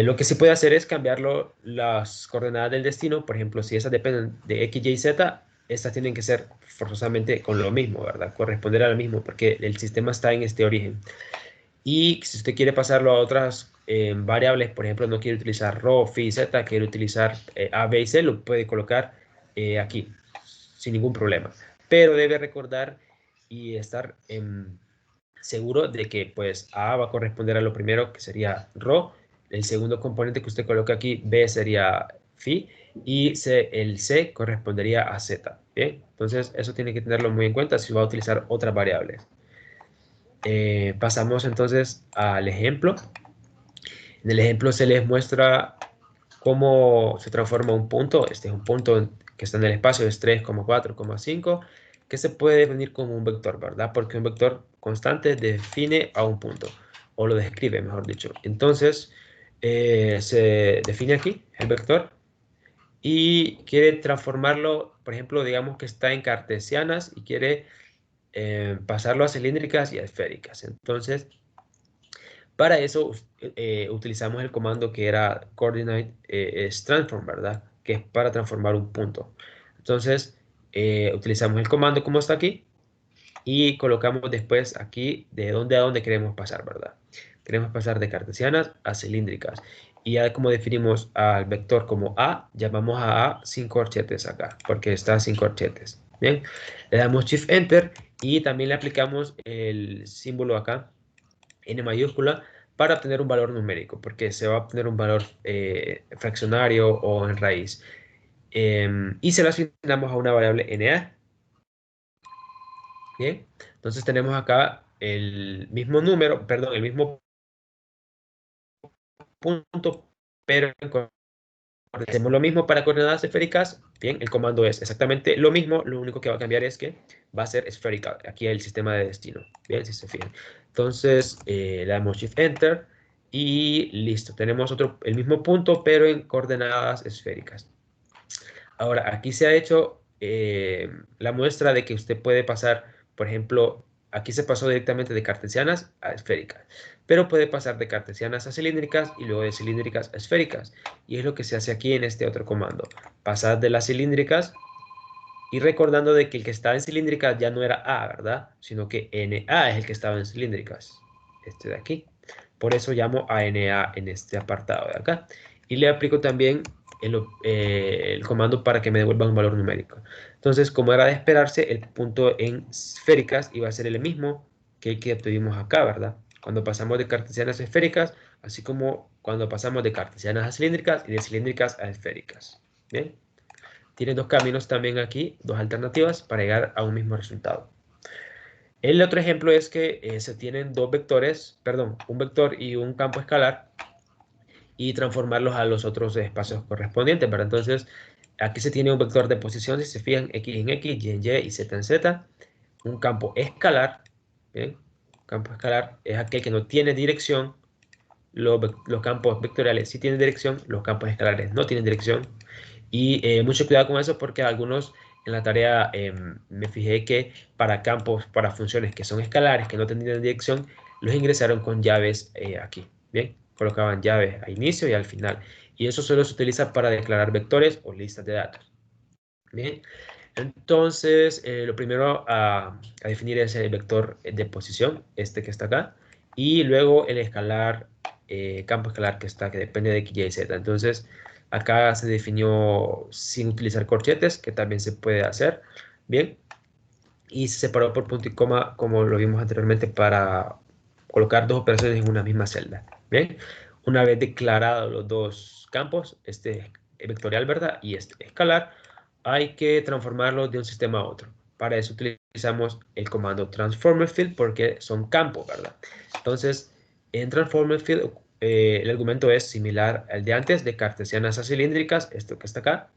Lo que se puede hacer es cambiarlo las coordenadas del destino. Por ejemplo, si esas dependen de x, y, z, estas tienen que ser forzosamente con lo mismo, ¿verdad? Corresponder a lo mismo, porque el sistema está en este origen. Y si usted quiere pasarlo a otras variables, por ejemplo, no quiere utilizar ρ, phi, z, quiere utilizar a, b y c, lo puede colocar aquí, sin ningún problema. Pero debe recordar y estar seguro de que pues A va a corresponder a lo primero, que sería ρ, el segundo componente que usted coloca aquí, B, sería phi, y el C correspondería a Z. ¿Bien? Entonces, eso tiene que tenerlo muy en cuenta si va a utilizar otras variables. Pasamos entonces al ejemplo. En el ejemplo se les muestra cómo se transforma un punto. Este es un punto que está en el espacio, es 3,4,5, que se puede definir como un vector, ¿verdad? Porque un vector constante define a un punto, o lo describe, mejor dicho. Entonces, se define aquí el vector y quiere transformarlo, por ejemplo, digamos que está en cartesianas y quiere pasarlo a cilíndricas y a esféricas. Entonces, para eso utilizamos el comando que era coordinate transform, ¿verdad? Que es para transformar un punto. Entonces, utilizamos el comando como está aquí y colocamos después aquí de dónde a dónde queremos pasar, ¿verdad? Queremos pasar de cartesianas a cilíndricas. Y ya como definimos al vector como A, llamamos a A sin corchetes acá, porque está sin corchetes. Bien, le damos Shift Enter y también le aplicamos el símbolo acá, N mayúscula, para obtener un valor numérico, porque se va a obtener un valor fraccionario o en raíz. Y se lo asignamos a una variable NA. Bien, entonces tenemos acá el mismo número, perdón, el mismo punto, pero hacemos lo mismo para coordenadas esféricas. Bien, el comando es exactamente lo mismo, lo único que va a cambiar es que va a ser esférica, aquí el sistema de destino. Bien, si se fijan. Entonces, le damos Shift Enter y listo. Tenemos el mismo punto, pero en coordenadas esféricas. Ahora, aquí se ha hecho la muestra de que usted puede pasar, por ejemplo, aquí se pasó directamente de cartesianas a esféricas, pero puede pasar de cartesianas a cilíndricas y luego de cilíndricas a esféricas. Y es lo que se hace aquí en este otro comando. Pasar de las cilíndricas y recordando de que el que estaba en cilíndricas ya no era A, ¿verdad? Sino que NA es el que estaba en cilíndricas. Este de aquí. Por eso llamo a NA en este apartado de acá. Y le aplico también el comando para que me devuelva un valor numérico. Entonces, como era de esperarse, el punto en esféricas iba a ser el mismo que el que obtuvimos acá, ¿verdad? Cuando pasamos de cartesianas a esféricas, así como cuando pasamos de cartesianas a cilíndricas y de cilíndricas a esféricas. ¿Bien? Tiene dos caminos también aquí, dos alternativas para llegar a un mismo resultado. El otro ejemplo es que se tienen dos vectores, perdón, un vector y un campo escalar y transformarlos a los otros espacios correspondientes, ¿verdad? Entonces, aquí se tiene un vector de posición, si se fijan, x en x, y en y y z en z. Un campo escalar, ¿bien? Campo escalar es aquel que no tiene dirección. Los campos vectoriales sí tienen dirección, los campos escalares no tienen dirección. Y mucho cuidado con eso porque algunos en la tarea me fijé que para campos, para funciones que son escalares, que no tenían dirección, los ingresaron con llaves aquí. Bien, colocaban llaves a inicio y al final. Y eso solo se utiliza para declarar vectores o listas de datos. Bien, entonces lo primero a definir es el vector de posición, este que está acá, y luego el escalar, campo escalar que depende de x, y, z. Entonces, acá se definió sin utilizar corchetes, que también se puede hacer, bien, y se separó por punto y coma, como lo vimos anteriormente, para colocar dos operaciones en una misma celda, bien. Una vez declarados los dos campos, este vectorial, ¿verdad? Y este escalar, hay que transformarlos de un sistema a otro. Para eso utilizamos el comando transformer field porque son campos, ¿verdad? Entonces, en transformer field el argumento es similar al de antes, de cartesianas a cilíndricas, esto que está acá.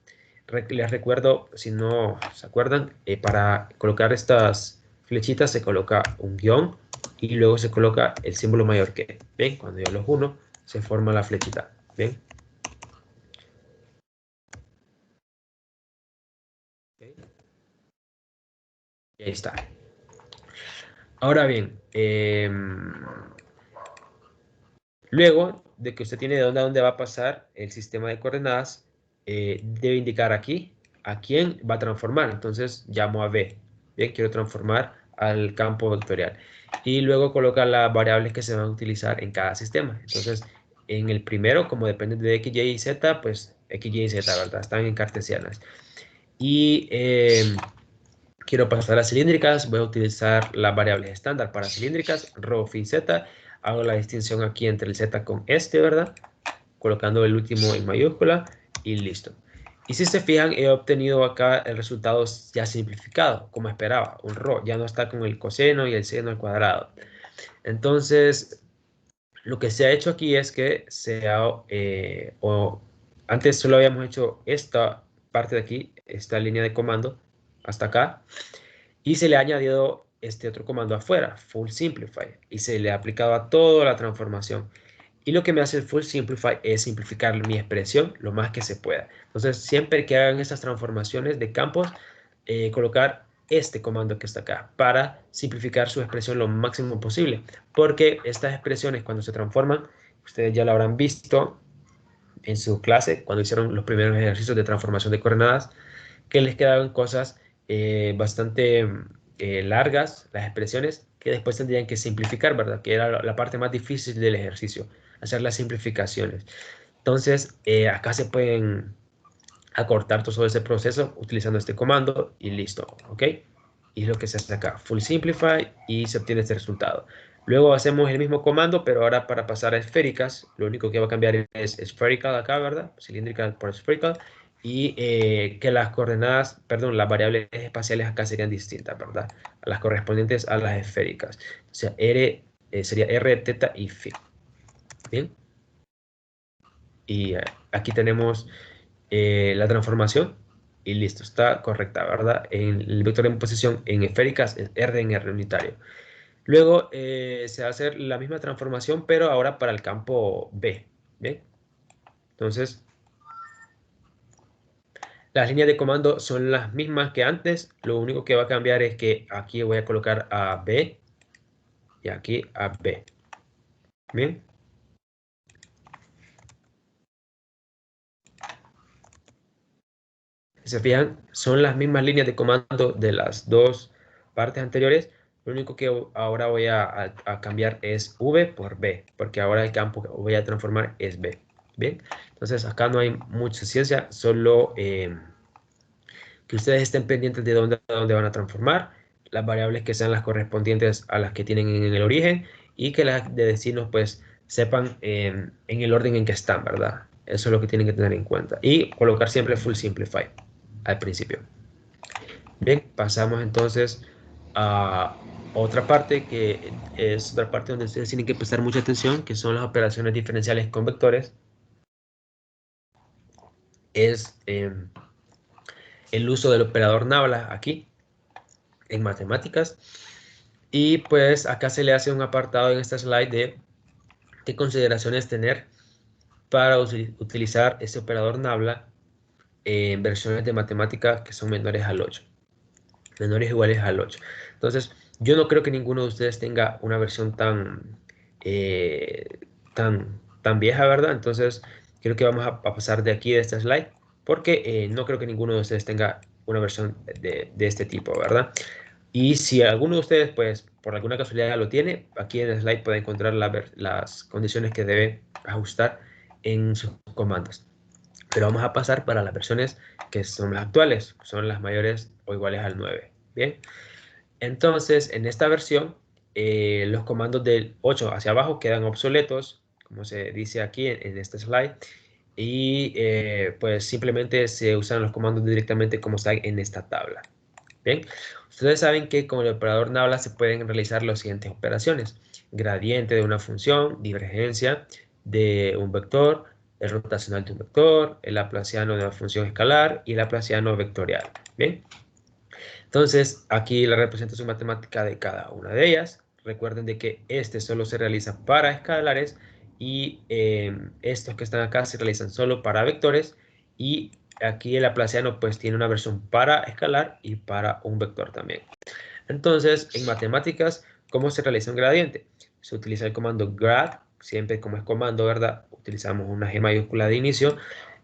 Les recuerdo, si no se acuerdan, para colocar estas flechitas se coloca un guión y luego se coloca el símbolo mayor que. ¿Ven? Cuando yo los uno, se forma la flechita. ¿Ven? Okay. Ahí está. Ahora bien, luego de que usted tiene de dónde a dónde va a pasar el sistema de coordenadas, debe indicar aquí a quién va a transformar. Entonces llamo a B. Bien, quiero transformar al campo vectorial. Y luego colocar las variables que se van a utilizar en cada sistema. Entonces, en el primero, como depende de X, Y y Z, pues X, Y y Z, ¿verdad? Están en cartesianas. Y quiero pasar a cilíndricas, voy a utilizar las variables estándar para cilíndricas, rho, phi, z. Hago la distinción aquí entre el z con este, ¿verdad? Colocando el último en mayúscula y listo. Y si se fijan, he obtenido acá el resultado ya simplificado, como esperaba, un rho. Ya no está con el coseno y el seno al cuadrado. Entonces, lo que se ha hecho aquí es que antes solo habíamos hecho esta parte de aquí, esta línea de comando, hasta acá, y se le ha añadido este otro comando afuera, full simplify, y se le ha aplicado a toda la transformación. Y lo que me hace el full simplify es simplificar mi expresión lo más que se pueda. Entonces, siempre que hagan estas transformaciones de campos, colocar este comando que está acá para simplificar su expresión lo máximo posible. Porque estas expresiones cuando se transforman, ustedes ya lo habrán visto en su clase, cuando hicieron los primeros ejercicios de transformación de coordenadas, que les quedaban cosas bastante largas, las expresiones, que después tendrían que simplificar, ¿verdad? Que era la parte más difícil del ejercicio, hacer las simplificaciones. Entonces, acá se pueden acortar todo ese proceso utilizando este comando y listo, ¿ok? Y es lo que se hace acá, full simplify, y se obtiene este resultado. Luego hacemos el mismo comando, pero ahora para pasar a esféricas, lo único que va a cambiar es spherical acá, ¿verdad? Cilíndrica por spherical, y que las coordenadas, perdón, las variables espaciales acá serían distintas, ¿verdad? A las correspondientes a las esféricas. O sea, sería R, teta y phi. ¿Bien? Y aquí tenemos la transformación y listo, está correcta, ¿verdad? En el vector en posición en esféricas es R en R unitario. Luego se va a hacer la misma transformación, pero ahora para el campo B. ¿Bien? Entonces, las líneas de comando son las mismas que antes. Lo único que va a cambiar es que aquí voy a colocar a B y aquí a B. ¿Bien? Si se fijan, son las mismas líneas de comando de las dos partes anteriores. Lo único que ahora voy a cambiar es V por B, porque ahora el campo que voy a transformar es B. Bien, entonces acá no hay mucha ciencia, solo que ustedes estén pendientes de dónde van a transformar, las variables que sean las correspondientes a las que tienen en el origen y que las de destinos pues sepan en el orden en que están, ¿verdad? Eso es lo que tienen que tener en cuenta. Y colocar siempre full simplify al principio. Bien, pasamos entonces a otra parte que es otra parte donde ustedes tienen que prestar mucha atención, que son las operaciones diferenciales con vectores. Es el uso del operador nabla aquí en matemáticas. Y pues acá se le hace un apartado en esta slide de qué consideraciones tener para utilizar este operador nabla en versiones de matemáticas que son menores al 8. Menores o iguales al 8. Entonces, yo no creo que ninguno de ustedes tenga una versión tan vieja, ¿verdad? Entonces, creo que vamos a pasar de aquí de esta slide, porque no creo que ninguno de ustedes tenga una versión de este tipo, ¿verdad? Y si alguno de ustedes, pues, por alguna casualidad ya lo tiene, aquí en el slide puede encontrar las condiciones que debe ajustar en sus comandos. Pero vamos a pasar para las versiones que son las actuales, son las mayores o iguales al 9. Bien, entonces en esta versión los comandos del 8 hacia abajo quedan obsoletos, como se dice aquí en este slide, y pues simplemente se usan los comandos directamente como está en esta tabla. Bien, ustedes saben que con el operador nabla se pueden realizar las siguientes operaciones: gradiente de una función, divergencia de un vector, el rotacional de un vector, el laplaciano de una función escalar y el laplaciano vectorial. Bien. Entonces, aquí la representación matemática de cada una de ellas. Recuerden de que este solo se realiza para escalares y estos que están acá se realizan solo para vectores, y aquí el laplaciano pues tiene una versión para escalar y para un vector también. Entonces, en matemáticas, ¿cómo se realiza un gradiente? Se utiliza el comando grad, siempre como es comando, ¿verdad? Utilizamos una G mayúscula de inicio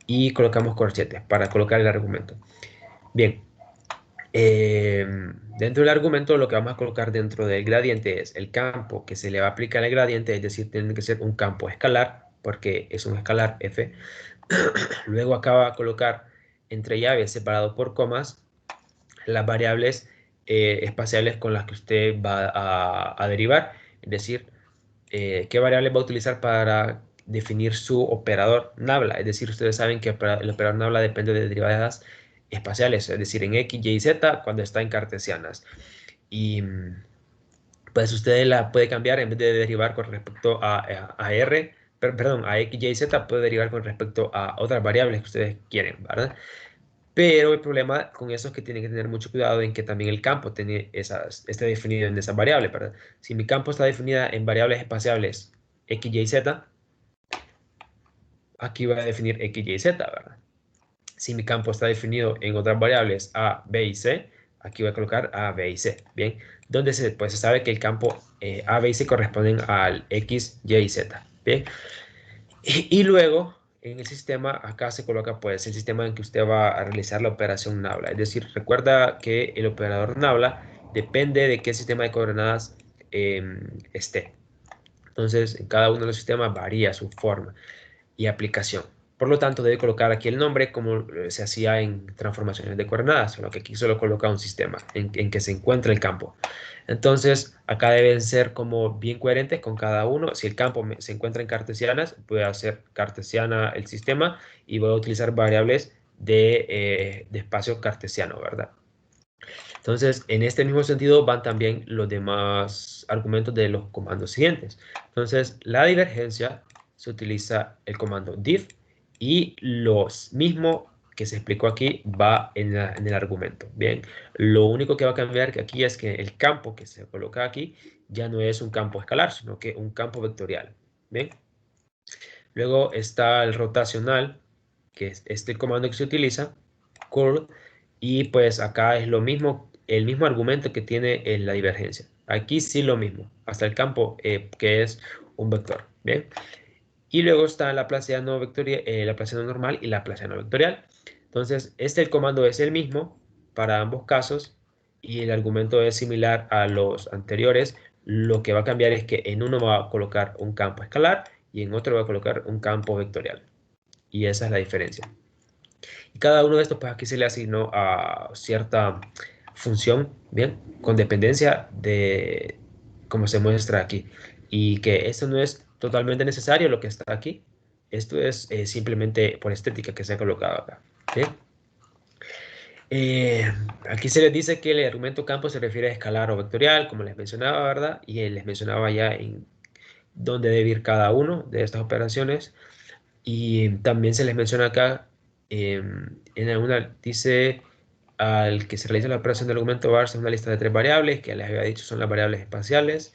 y colocamos corchetes para colocar el argumento. Bien, dentro del argumento lo que vamos a colocar dentro del gradiente es el campo que se le va a aplicar al gradiente, es decir, tiene que ser un campo escalar, porque es un escalar f. Luego acá va a colocar entre llaves separado por comas las variables espaciales con las que usted va a derivar, es decir, qué variable va a utilizar para definir su operador nabla. Es decir, ustedes saben que el operador nabla depende de derivadas espaciales, es decir, en x, y, z cuando está en cartesianas. Y pues usted la puede cambiar, en vez de derivar con respecto a r, perdón, a x, y, z, puede derivar con respecto a otras variables que ustedes quieren, ¿verdad? Pero el problema con eso es que tienen que tener mucho cuidado en que también el campo esté definido en esas variables, ¿verdad? Si mi campo está definida en variables espaciales x, y, z, aquí voy a definir x, y, z, ¿verdad? Si mi campo está definido en otras variables a, b y c, aquí voy a colocar a, b y c, ¿bien? Donde pues se sabe que el campo a, b y c corresponden al x, y y z, ¿bien? Y luego, en el sistema, acá se coloca pues el sistema en que usted va a realizar la operación nabla. Es decir, recuerda que el operador nabla depende de qué sistema de coordenadas esté. Entonces, en cada uno de los sistemas varía su forma y aplicación. Por lo tanto, debe colocar aquí el nombre como se hacía en transformaciones de coordenadas, solo que aquí solo coloca un sistema en que se encuentra el campo. Entonces, acá deben ser como bien coherentes con cada uno. Si el campo se encuentra en cartesianas, voy a hacer cartesiana el sistema y voy a utilizar variables de espacio cartesiano, ¿verdad? Entonces, en este mismo sentido van también los demás argumentos de los comandos siguientes. Entonces, la divergencia se utiliza el comando div, y los mismo que se explicó aquí va en el argumento. Bien, lo único que va a cambiar que aquí es que el campo que se coloca aquí ya no es un campo escalar, sino que un campo vectorial. Bien. Luego está el rotacional, que es este comando que se utiliza, curl, y pues acá es lo mismo, el mismo argumento que tiene en la divergencia. Aquí sí lo mismo, hasta el campo que es un vector. Bien. Y luego está la laplaciano vectorial, laplaciano normal y laplaciano vectorial. Entonces, el comando es el mismo para ambos casos y el argumento es similar a los anteriores. Lo que va a cambiar es que en uno va a colocar un campo escalar y en otro va a colocar un campo vectorial. Y esa es la diferencia. Y cada uno de estos, pues aquí se le asignó a cierta función, bien, con dependencia de cómo se muestra aquí. Y que esto no es totalmente necesario lo que está aquí. Esto es simplemente por estética que se ha colocado acá. ¿Bien? Aquí se les dice que el argumento campo se refiere a escalar o vectorial, como les mencionaba, ¿verdad? Y les mencionaba ya en dónde debe ir cada uno de estas operaciones. Y también se les menciona acá, en alguna, dice al que se realiza la operación del argumento varse una lista de 3 variables, que les había dicho son las variables espaciales,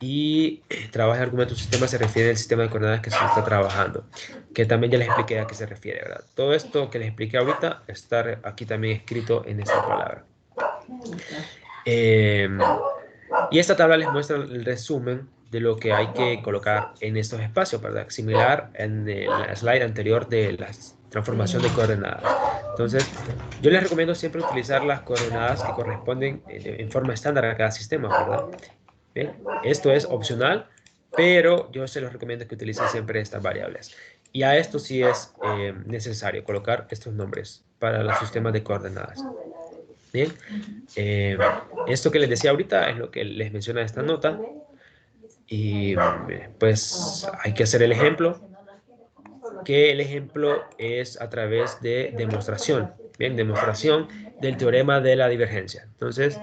y trabaja el argumento sistema se refiere al sistema de coordenadas que se está trabajando, que también ya les expliqué a qué se refiere, ¿verdad? Todo esto que les expliqué ahorita está aquí también escrito en esta palabra. Y esta tabla les muestra el resumen de lo que hay que colocar en estos espacios, ¿verdad? Similar en el slide anterior de la transformación de coordenadas. Entonces, yo les recomiendo siempre utilizar las coordenadas que corresponden en forma estándar a cada sistema, ¿verdad? Bien, esto es opcional, pero yo se los recomiendo que utilicen siempre estas variables. Y a esto sí es necesario colocar estos nombres para los sistemas de coordenadas. Bien, esto que les decía ahorita es lo que les menciona esta nota. Y pues hay que hacer el ejemplo, que el ejemplo es a través de demostración. Bien, demostración del teorema de la divergencia. Entonces,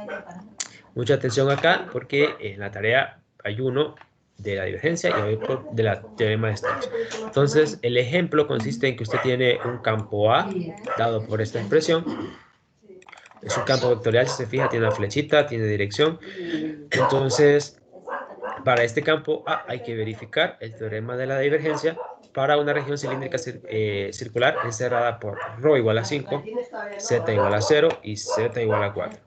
mucha atención acá porque en la tarea hay uno de la divergencia y b por de la teorema de Stokes. Entonces, el ejemplo consiste en que usted tiene un campo A, dado por esta expresión. Es un campo vectorial, si se fija, tiene una flechita, tiene dirección. Entonces, para este campo A hay que verificar el teorema de la divergencia para una región cilíndrica circular encerrada por ρ igual a 5, z igual a 0 y z igual a 4.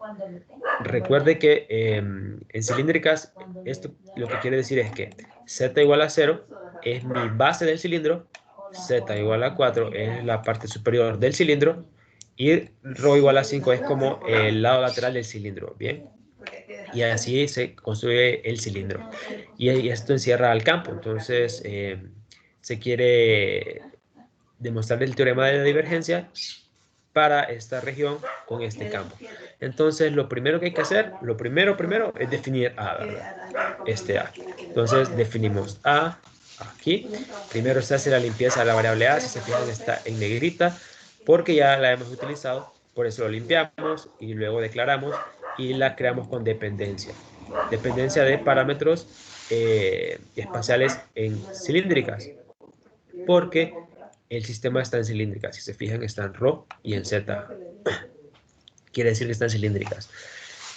Recuerde que en cilíndricas, esto lo que quiere decir es que z igual a 0 es mi base del cilindro, z igual a 4 es la parte superior del cilindro y ρ igual a 5 es como el lado lateral del cilindro, ¿bien? Y así se construye el cilindro. Y esto encierra al campo. Entonces, se quiere demostrar el teorema de la divergencia para esta región con este campo. Entonces, lo primero que hay que hacer, lo primero es definir A, ¿verdad? Este A. Entonces, definimos A aquí. Primero se hace la limpieza de la variable A, si se fijan está en negrita, porque ya la hemos utilizado, por eso lo limpiamos y luego declaramos y la creamos con dependencia. Dependencia de parámetros espaciales en cilíndricas, porque el sistema está en cilíndricas. Si se fijan, está en ρ y en z. Quiere decir que están cilíndricas.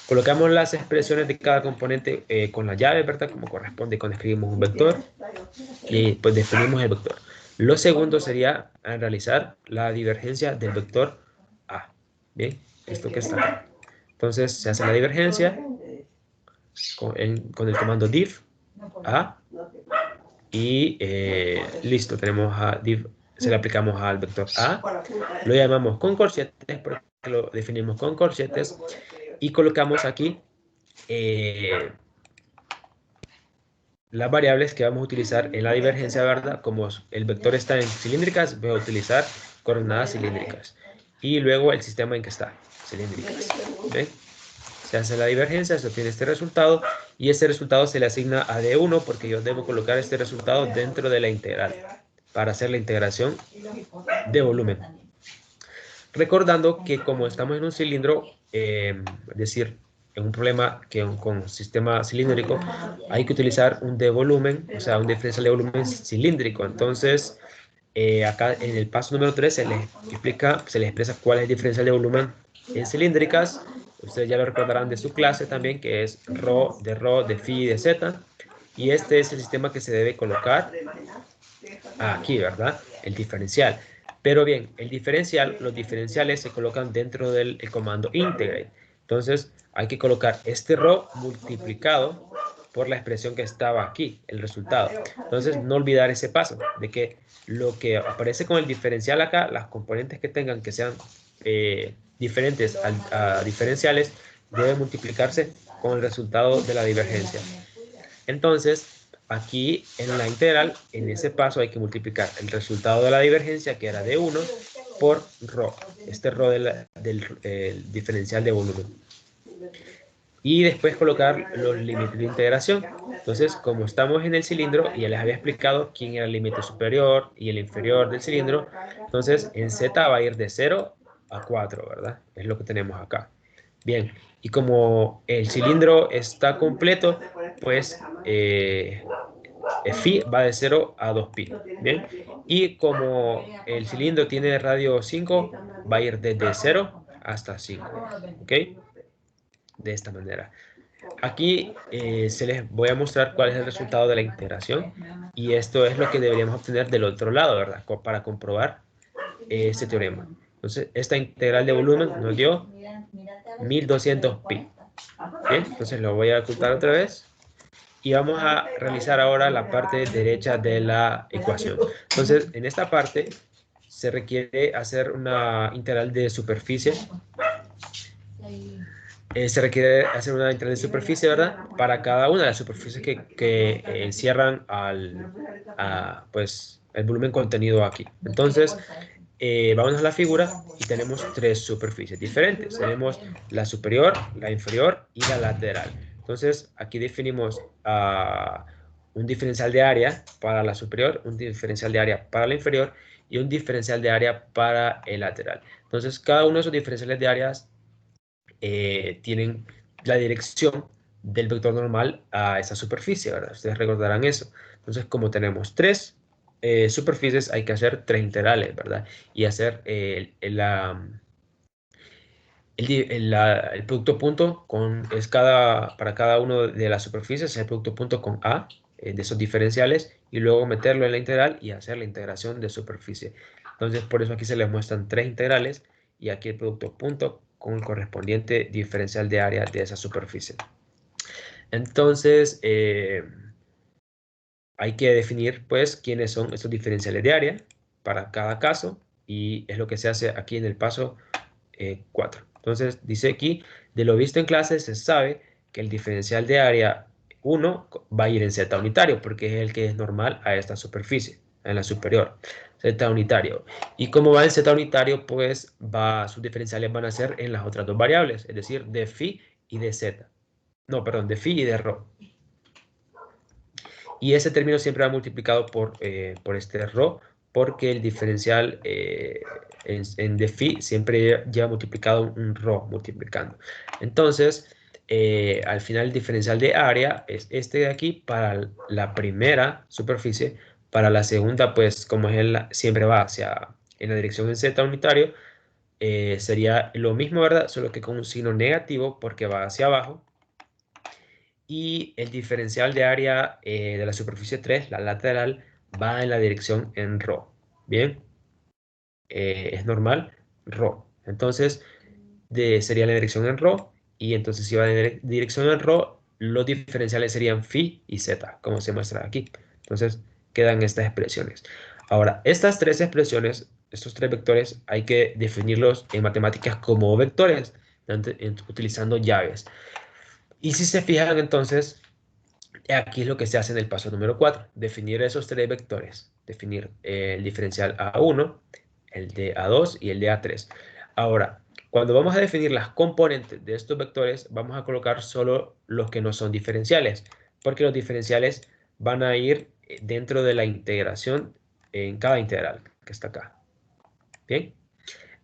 Colocamos las expresiones de cada componente con la llave, ¿verdad? Como corresponde cuando escribimos un vector. Y pues definimos el vector. Lo segundo sería realizar la divergencia del vector A. Bien, esto que está acá. Entonces se hace la divergencia con el comando div A. Y listo, tenemos a div, se le aplicamos al vector A. Lo llamamos con corchetes porque lo definimos con corchetes. Y colocamos aquí las variables que vamos a utilizar en la divergencia, ¿verdad? Como el vector está en cilíndricas, voy a utilizar coordenadas cilíndricas. Y luego el sistema en que está, cilíndricas. ¿Ven? Se hace la divergencia, se obtiene este resultado. Y este resultado se le asigna a D1 porque yo debo colocar este resultado dentro de la integral para hacer la integración de volumen. Recordando que como estamos en un cilindro, es decir, en un problema que con sistema cilíndrico, hay que utilizar un de volumen, o sea, un diferencial de volumen cilíndrico. Entonces, acá en el paso número 3 se les explica, se les expresa cuál es el diferencial de volumen en cilíndricas. Ustedes ya lo recordarán de su clase también, que es ρ, de phi y de z. Y este es el sistema que se debe colocar aquí, ¿verdad? El diferencial. Pero bien, los diferenciales se colocan dentro del comando integrate. Entonces, hay que colocar este ρ multiplicado por la expresión que estaba aquí, el resultado. Entonces, no olvidar ese paso, de que lo que aparece con el diferencial acá, las componentes que tengan que sean diferentes a diferenciales, deben multiplicarse con el resultado de la divergencia. Entonces, aquí en la integral, en ese paso hay que multiplicar el resultado de la divergencia, que era de 1, por ρ. Este ρ del diferencial de volumen. Y después colocar los límites de integración. Entonces, como estamos en el cilindro, y ya les había explicado quién era el límite superior y el inferior del cilindro, entonces en z va a ir de 0 a 4, ¿verdad? Es lo que tenemos acá. Bien, y como el cilindro está completo, pues phi va de 0 a 2pi. Bien, y como el cilindro tiene radio 5, va a ir desde 0 hasta 5. ¿Ok? De esta manera. Aquí se les voy a mostrar cuál es el resultado de la integración. Y esto es lo que deberíamos obtener del otro lado, ¿verdad? Para comprobar este teorema. Entonces, esta integral de volumen nos dio 1200 pi. Bien, entonces lo voy a ocultar otra vez. Y vamos a realizar ahora la parte derecha de la ecuación. Entonces, en esta parte se requiere hacer una integral de superficie. Se requiere hacer una integral de superficie, ¿verdad? Para cada una de las superficies que encierran pues, el volumen contenido aquí. Entonces, vamos a la figura y tenemos tres superficies diferentes. Tenemos la superior, la inferior y la lateral. Entonces, aquí definimos un diferencial de área para la superior, un diferencial de área para la inferior y un diferencial de área para el lateral. Entonces, cada uno de esos diferenciales de áreas tienen la dirección del vector normal a esa superficie, ¿verdad? Ustedes recordarán eso. Entonces, como tenemos tres superficies, hay que hacer tres integrales, ¿verdad? Y hacer el producto punto para cada uno de las superficies, el producto punto con A de esos diferenciales, y luego meterlo en la integral y hacer la integración de superficie. Entonces, por eso aquí se les muestran tres integrales y aquí el producto punto con el correspondiente diferencial de área de esa superficie. Entonces, hay que definir pues quiénes son estos diferenciales de área para cada caso, y es lo que se hace aquí en el paso 4. Entonces dice aquí, de lo visto en clase se sabe que el diferencial de área 1 va a ir en z unitario porque es el que es normal a esta superficie, en la superior, z unitario. Y como va en z unitario, pues sus diferenciales van a ser en las otras dos variables, es decir, de phi y de z. No, perdón, de phi y de rho. Y ese término siempre va multiplicado por este rho, porque el diferencial en de phi siempre lleva multiplicado un rho multiplicando. Entonces, al final el diferencial de área es este de aquí para la primera superficie. Para la segunda, pues como es siempre va en la dirección en z unitario, sería lo mismo, ¿verdad? Solo que con un signo negativo porque va hacia abajo. Y el diferencial de área de la superficie 3, la lateral, va en la dirección en rho. Bien, es normal, rho. Entonces, sería la dirección en rho, y entonces si va en dirección en rho, los diferenciales serían phi y z, como se muestra aquí. Entonces, quedan estas expresiones. Ahora, estas tres expresiones, estos tres vectores, hay que definirlos en matemáticas como vectores, utilizando llaves. Y si se fijan, entonces, aquí es lo que se hace en el paso número 4, definir esos tres vectores, definir el diferencial A1, el de A2 y el de A3. Ahora, cuando vamos a definir las componentes de estos vectores, vamos a colocar solo los que no son diferenciales, porque los diferenciales van a ir dentro de la integración en cada integral que está acá. ¿Bien?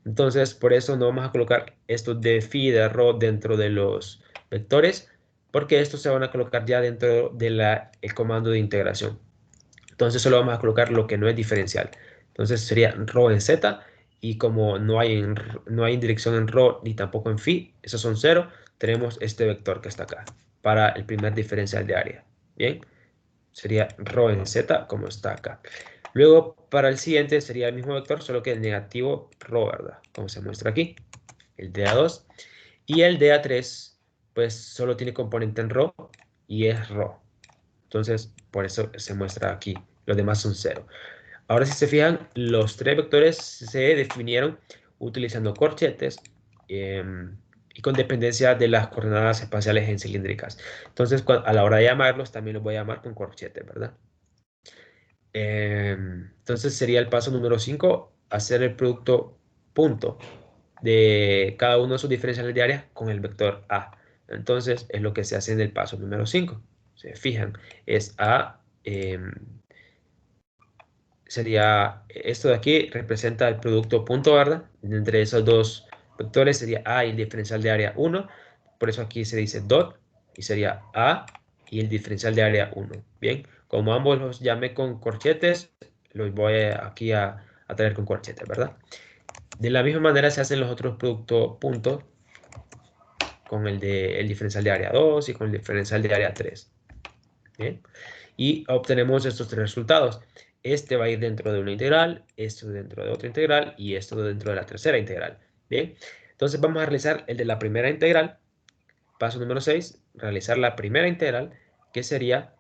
Entonces, por eso no vamos a colocar estos de phi y de rho dentro de los vectores, porque estos se van a colocar ya dentro del comando de integración. Entonces, solo vamos a colocar lo que no es diferencial. Entonces, sería rho en z, y como no hay dirección en rho ni tampoco en phi, esos son 0, tenemos este vector que está acá, para el primer diferencial de área. Bien, sería rho en z, como está acá. Luego, para el siguiente sería el mismo vector, solo que el negativo rho, ¿verdad? Como se muestra aquí, el de A2. Y el de A3, pues solo tiene componente en rho y es rho. Entonces, por eso se muestra aquí. Los demás son 0. Ahora, si se fijan, los tres vectores se definieron utilizando corchetes y con dependencia de las coordenadas espaciales en cilíndricas. Entonces, a la hora de llamarlos, también los voy a llamar con corchetes, ¿verdad? Entonces sería el paso número 5, hacer el producto punto de cada uno de sus diferenciales de área con el vector A. Entonces es lo que se hace en el paso número 5. Se fijan, es A, sería esto de aquí, representa el producto punto, ¿verdad? Entre esos dos vectores sería A y el diferencial de área 1. Por eso aquí se dice dot y sería A y el diferencial de área 1. Bien, como ambos los llamé con corchetes, los voy aquí a traer con corchetes, ¿verdad? De la misma manera se hacen los otros productos puntos con el diferencial de área 2 y con el diferencial de área 3. ¿Bien? Y obtenemos estos tres resultados. Este va a ir dentro de una integral, esto dentro de otra integral y esto dentro de la tercera integral. Bien, entonces vamos a realizar el de la primera integral. Paso número 6, realizar la primera integral, que sería,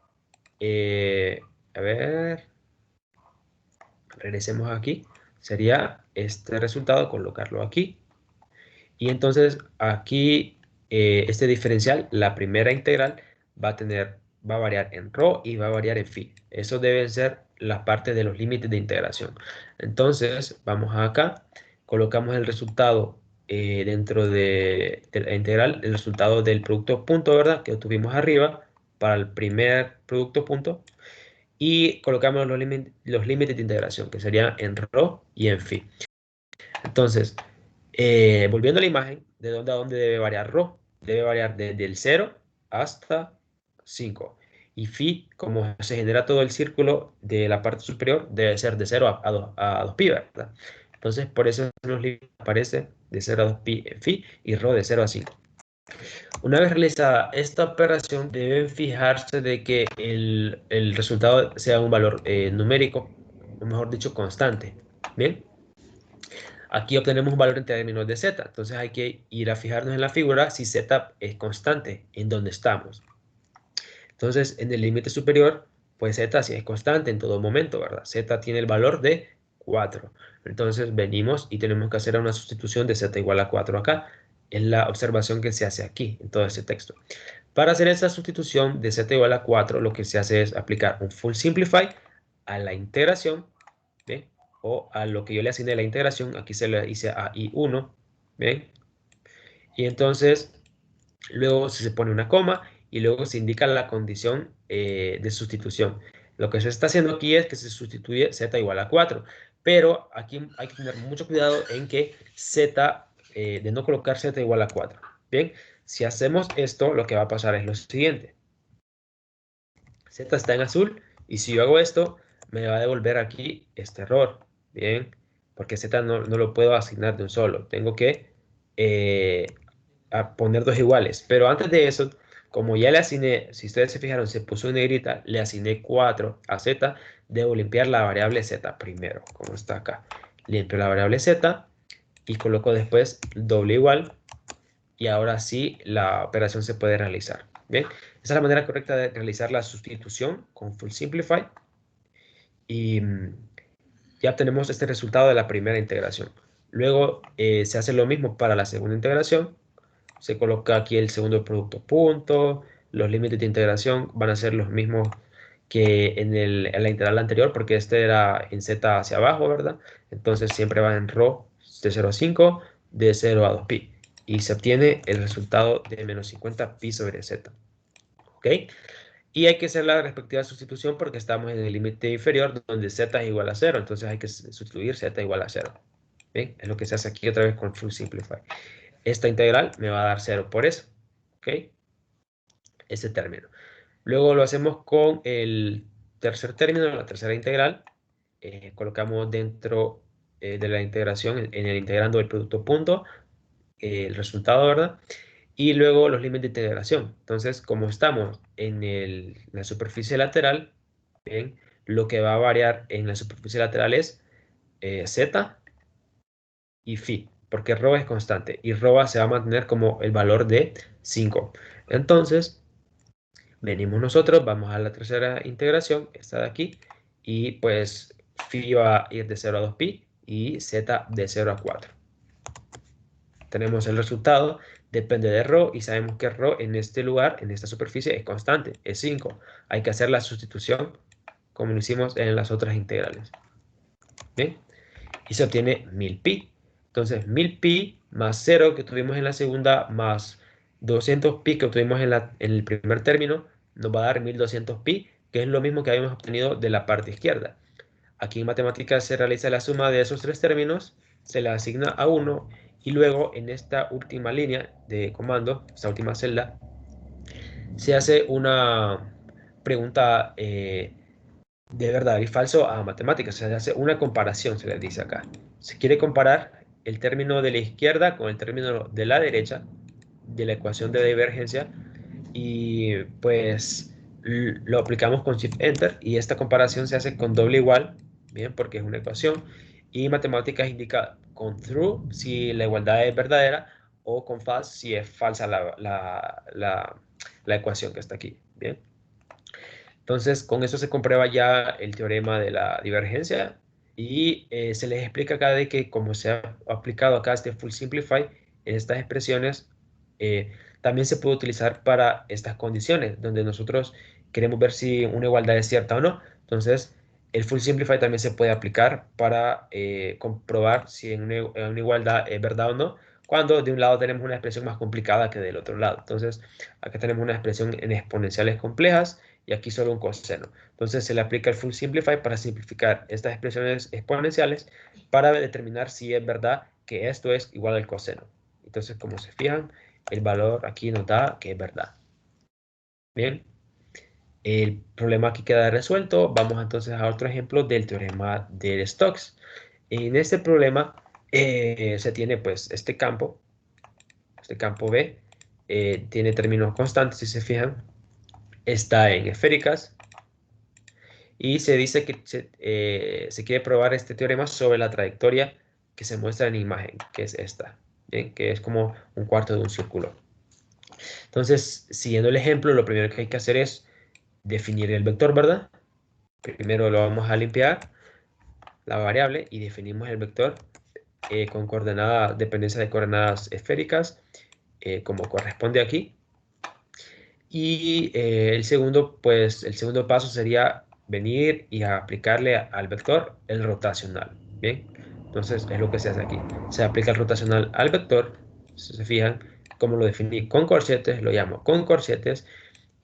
a ver, regresemos aquí, sería este resultado, colocarlo aquí. Y entonces aquí este diferencial, la primera integral, va a variar en rho y va a variar en phi. Eso deben ser las partes de los límites de integración. Entonces vamos acá, colocamos el resultado dentro de la integral, el resultado del producto punto, ¿verdad? Que obtuvimos arriba para el primer producto punto. Y colocamos los límites de integración, que serían en rho y en phi. Entonces, volviendo a la imagen, ¿de dónde a dónde debe variar rho? Debe variar desde el 0 hasta 5. Y phi, como se genera todo el círculo de la parte superior, debe ser de 0 a 2 pi, ¿verdad? Entonces, por eso en los libros aparece de 0 a 2 pi phi y rho de 0 a 5. Una vez realizada esta operación, deben fijarse de que el resultado sea un valor numérico, o mejor dicho, constante. Bien, aquí obtenemos un valor en términos de z, entonces hay que ir a fijarnos en la figura si z es constante, en donde estamos. Entonces, en el límite superior, pues z sí es constante en todo momento, ¿verdad? Z tiene el valor de 4. Entonces, venimos y tenemos que hacer una sustitución de z igual a 4 acá. Es la observación que se hace aquí, en todo este texto. Para hacer esa sustitución de z igual a 4, lo que se hace es aplicar un full simplify a la integración, ¿bien? O a lo que yo le asigné la integración, aquí se le hice a i1, ¿bien? Y entonces, luego se pone una coma y luego se indica la condición de sustitución. Lo que se está haciendo aquí es que se sustituye z igual a 4, pero aquí hay que tener mucho cuidado en que z, de no colocar z igual a 4. Bien, si hacemos esto, lo que va a pasar es lo siguiente. Z está en azul y si yo hago esto, me va a devolver aquí este error. Bien, porque Z no lo puedo asignar de un solo. Tengo que a poner dos iguales. Pero antes de eso, como ya le asigné, si ustedes se fijaron, se puso en negrita, le asigné 4 a Z, debo limpiar la variable Z primero, como está acá. Limpio la variable Z y coloco después doble igual y ahora sí la operación se puede realizar. Bien, esa es la manera correcta de realizar la sustitución con Full Simplify y ya obtenemos este resultado de la primera integración. Luego se hace lo mismo para la segunda integración. Se coloca aquí el segundo producto punto. Los límites de integración van a ser los mismos que en la integral anterior, porque este era en z hacia abajo, ¿verdad? Entonces siempre va en rho de 0 a 5, de 0 a 2 pi. Y se obtiene el resultado de menos 50 pi sobre z. ¿Ok? Y hay que hacer la respectiva sustitución porque estamos en el límite inferior donde z es igual a 0. Entonces hay que sustituir z igual a 0. ¿Bien? Es lo que se hace aquí otra vez con Full Simplify. Esta integral me va a dar 0 por eso. ¿Ok? Ese término. Luego lo hacemos con el tercer término, la tercera integral. Colocamos dentro de la integración, en el integrando del producto punto, el resultado, ¿verdad? Y luego los límites de integración. Entonces, como estamos en la superficie lateral, ¿bien? Lo que va a variar en la superficie lateral es z y phi, porque rho es constante y rho se va a mantener como el valor de 5. Entonces, venimos nosotros, vamos a la tercera integración, esta de aquí, y pues phi va a ir de 0 a 2 pi y z de 0 a 4. Tenemos el resultado, depende de rho y sabemos que rho en este lugar, en esta superficie, es constante, es 5. Hay que hacer la sustitución como lo hicimos en las otras integrales. ¿Bien? Y se obtiene 1000 pi. Entonces 1000 pi más 0 que tuvimos en la segunda más 200 pi que obtuvimos en el primer término nos va a dar 1200 pi, que es lo mismo que habíamos obtenido de la parte izquierda. Aquí en matemáticas se realiza la suma de esos tres términos, se le asigna a 1 y luego en esta última línea de comando, esta última celda, se hace una pregunta de verdad y falso a matemáticas. Se hace una comparación, se les dice acá. Se quiere comparar el término de la izquierda con el término de la derecha de la ecuación de divergencia y pues lo aplicamos con Shift Enter y esta comparación se hace con doble igual, bien, porque es una ecuación y matemáticas indica con true si la igualdad es verdadera o con false si es falsa la ecuación que está aquí, bien. Entonces, con eso se comprueba ya el teorema de la divergencia y se les explica acá de que como se ha aplicado acá este Full Simplify en estas expresiones, también se puede utilizar para estas condiciones, donde nosotros queremos ver si una igualdad es cierta o no. Entonces, el Full Simplify también se puede aplicar para comprobar si en una igualdad es verdad o no, cuando de un lado tenemos una expresión más complicada que del otro lado. Entonces, acá tenemos una expresión en exponenciales complejas y aquí solo un coseno. Entonces se le aplica el Full Simplify para simplificar estas expresiones exponenciales para determinar si es verdad que esto es igual al coseno. Entonces, como se fijan, el valor aquí nos da que es verdad. Bien, el problema aquí queda resuelto. Vamos entonces a otro ejemplo del teorema de Stokes. En este problema se tiene pues este campo B, tiene términos constantes, si se fijan, está en esféricas, y se dice que se quiere probar este teorema sobre la trayectoria que se muestra en imagen, que es esta, ¿bien? Que es como un cuarto de un círculo. Entonces, siguiendo el ejemplo, lo primero que hay que hacer es definir el vector, ¿verdad? Primero lo vamos a limpiar, la variable, y definimos el vector con dependencia de coordenadas esféricas, como corresponde aquí. Y el segundo paso sería venir y aplicarle al vector el rotacional. Bien, entonces es lo que se hace aquí. Se aplica el rotacional al vector. Si se fijan, como lo definí con corchetes, lo llamo con corchetes.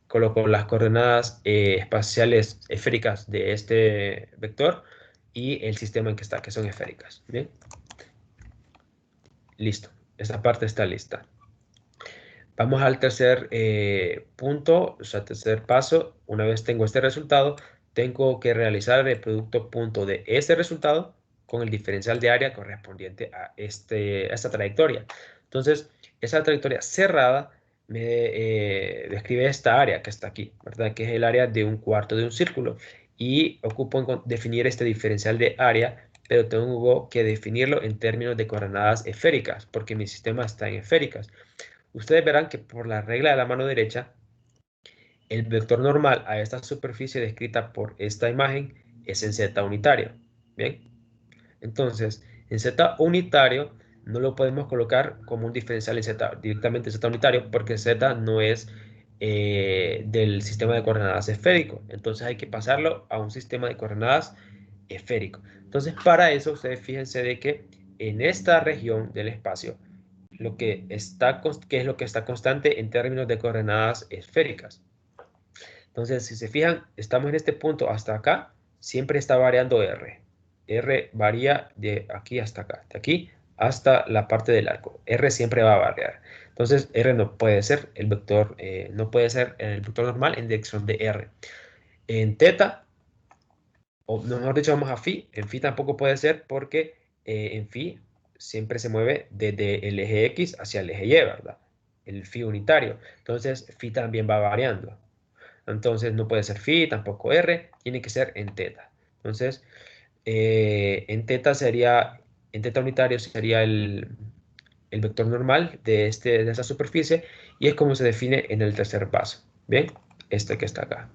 Coloco las coordenadas espaciales esféricas de este vector y el sistema en que está, que son esféricas. Bien, listo. Esta parte está lista. Vamos al tercer punto, o sea, tercer paso. Una vez tengo este resultado, tengo que realizar el producto punto de este resultado con el diferencial de área correspondiente a esta trayectoria. Entonces, esa trayectoria cerrada me describe esta área que está aquí, ¿verdad? Que es el área de un cuarto de un círculo. Y ocupo definir este diferencial de área, pero tengo que definirlo en términos de coordenadas esféricas, porque mi sistema está en esféricas. Ustedes verán que por la regla de la mano derecha, el vector normal a esta superficie descrita por esta imagen es en z unitario. Bien, entonces en z unitario no lo podemos colocar como un diferencial en z, directamente en z unitario, porque z no es del sistema de coordenadas esférico. Entonces hay que pasarlo a un sistema de coordenadas esférico. Entonces, para eso, ustedes fíjense de que en esta región del espacio, ¿qué es lo que está constante en términos de coordenadas esféricas? Entonces, si se fijan, estamos en este punto hasta acá, siempre está variando R. R varía de aquí hasta acá, de aquí hasta la parte del arco. R siempre va a variar. Entonces, R no puede ser el vector, no puede ser el vector normal en dirección de R. En teta, o mejor dicho, vamos a phi. En phi tampoco puede ser porque en phi siempre se mueve desde el eje X hacia el eje Y, ¿verdad? El phi unitario. Entonces, phi también va variando. Entonces, no puede ser phi, tampoco r, tiene que ser en teta. Entonces, en teta unitario sería el vector normal de esa superficie, y es como se define en el tercer paso. Bien, este que está acá.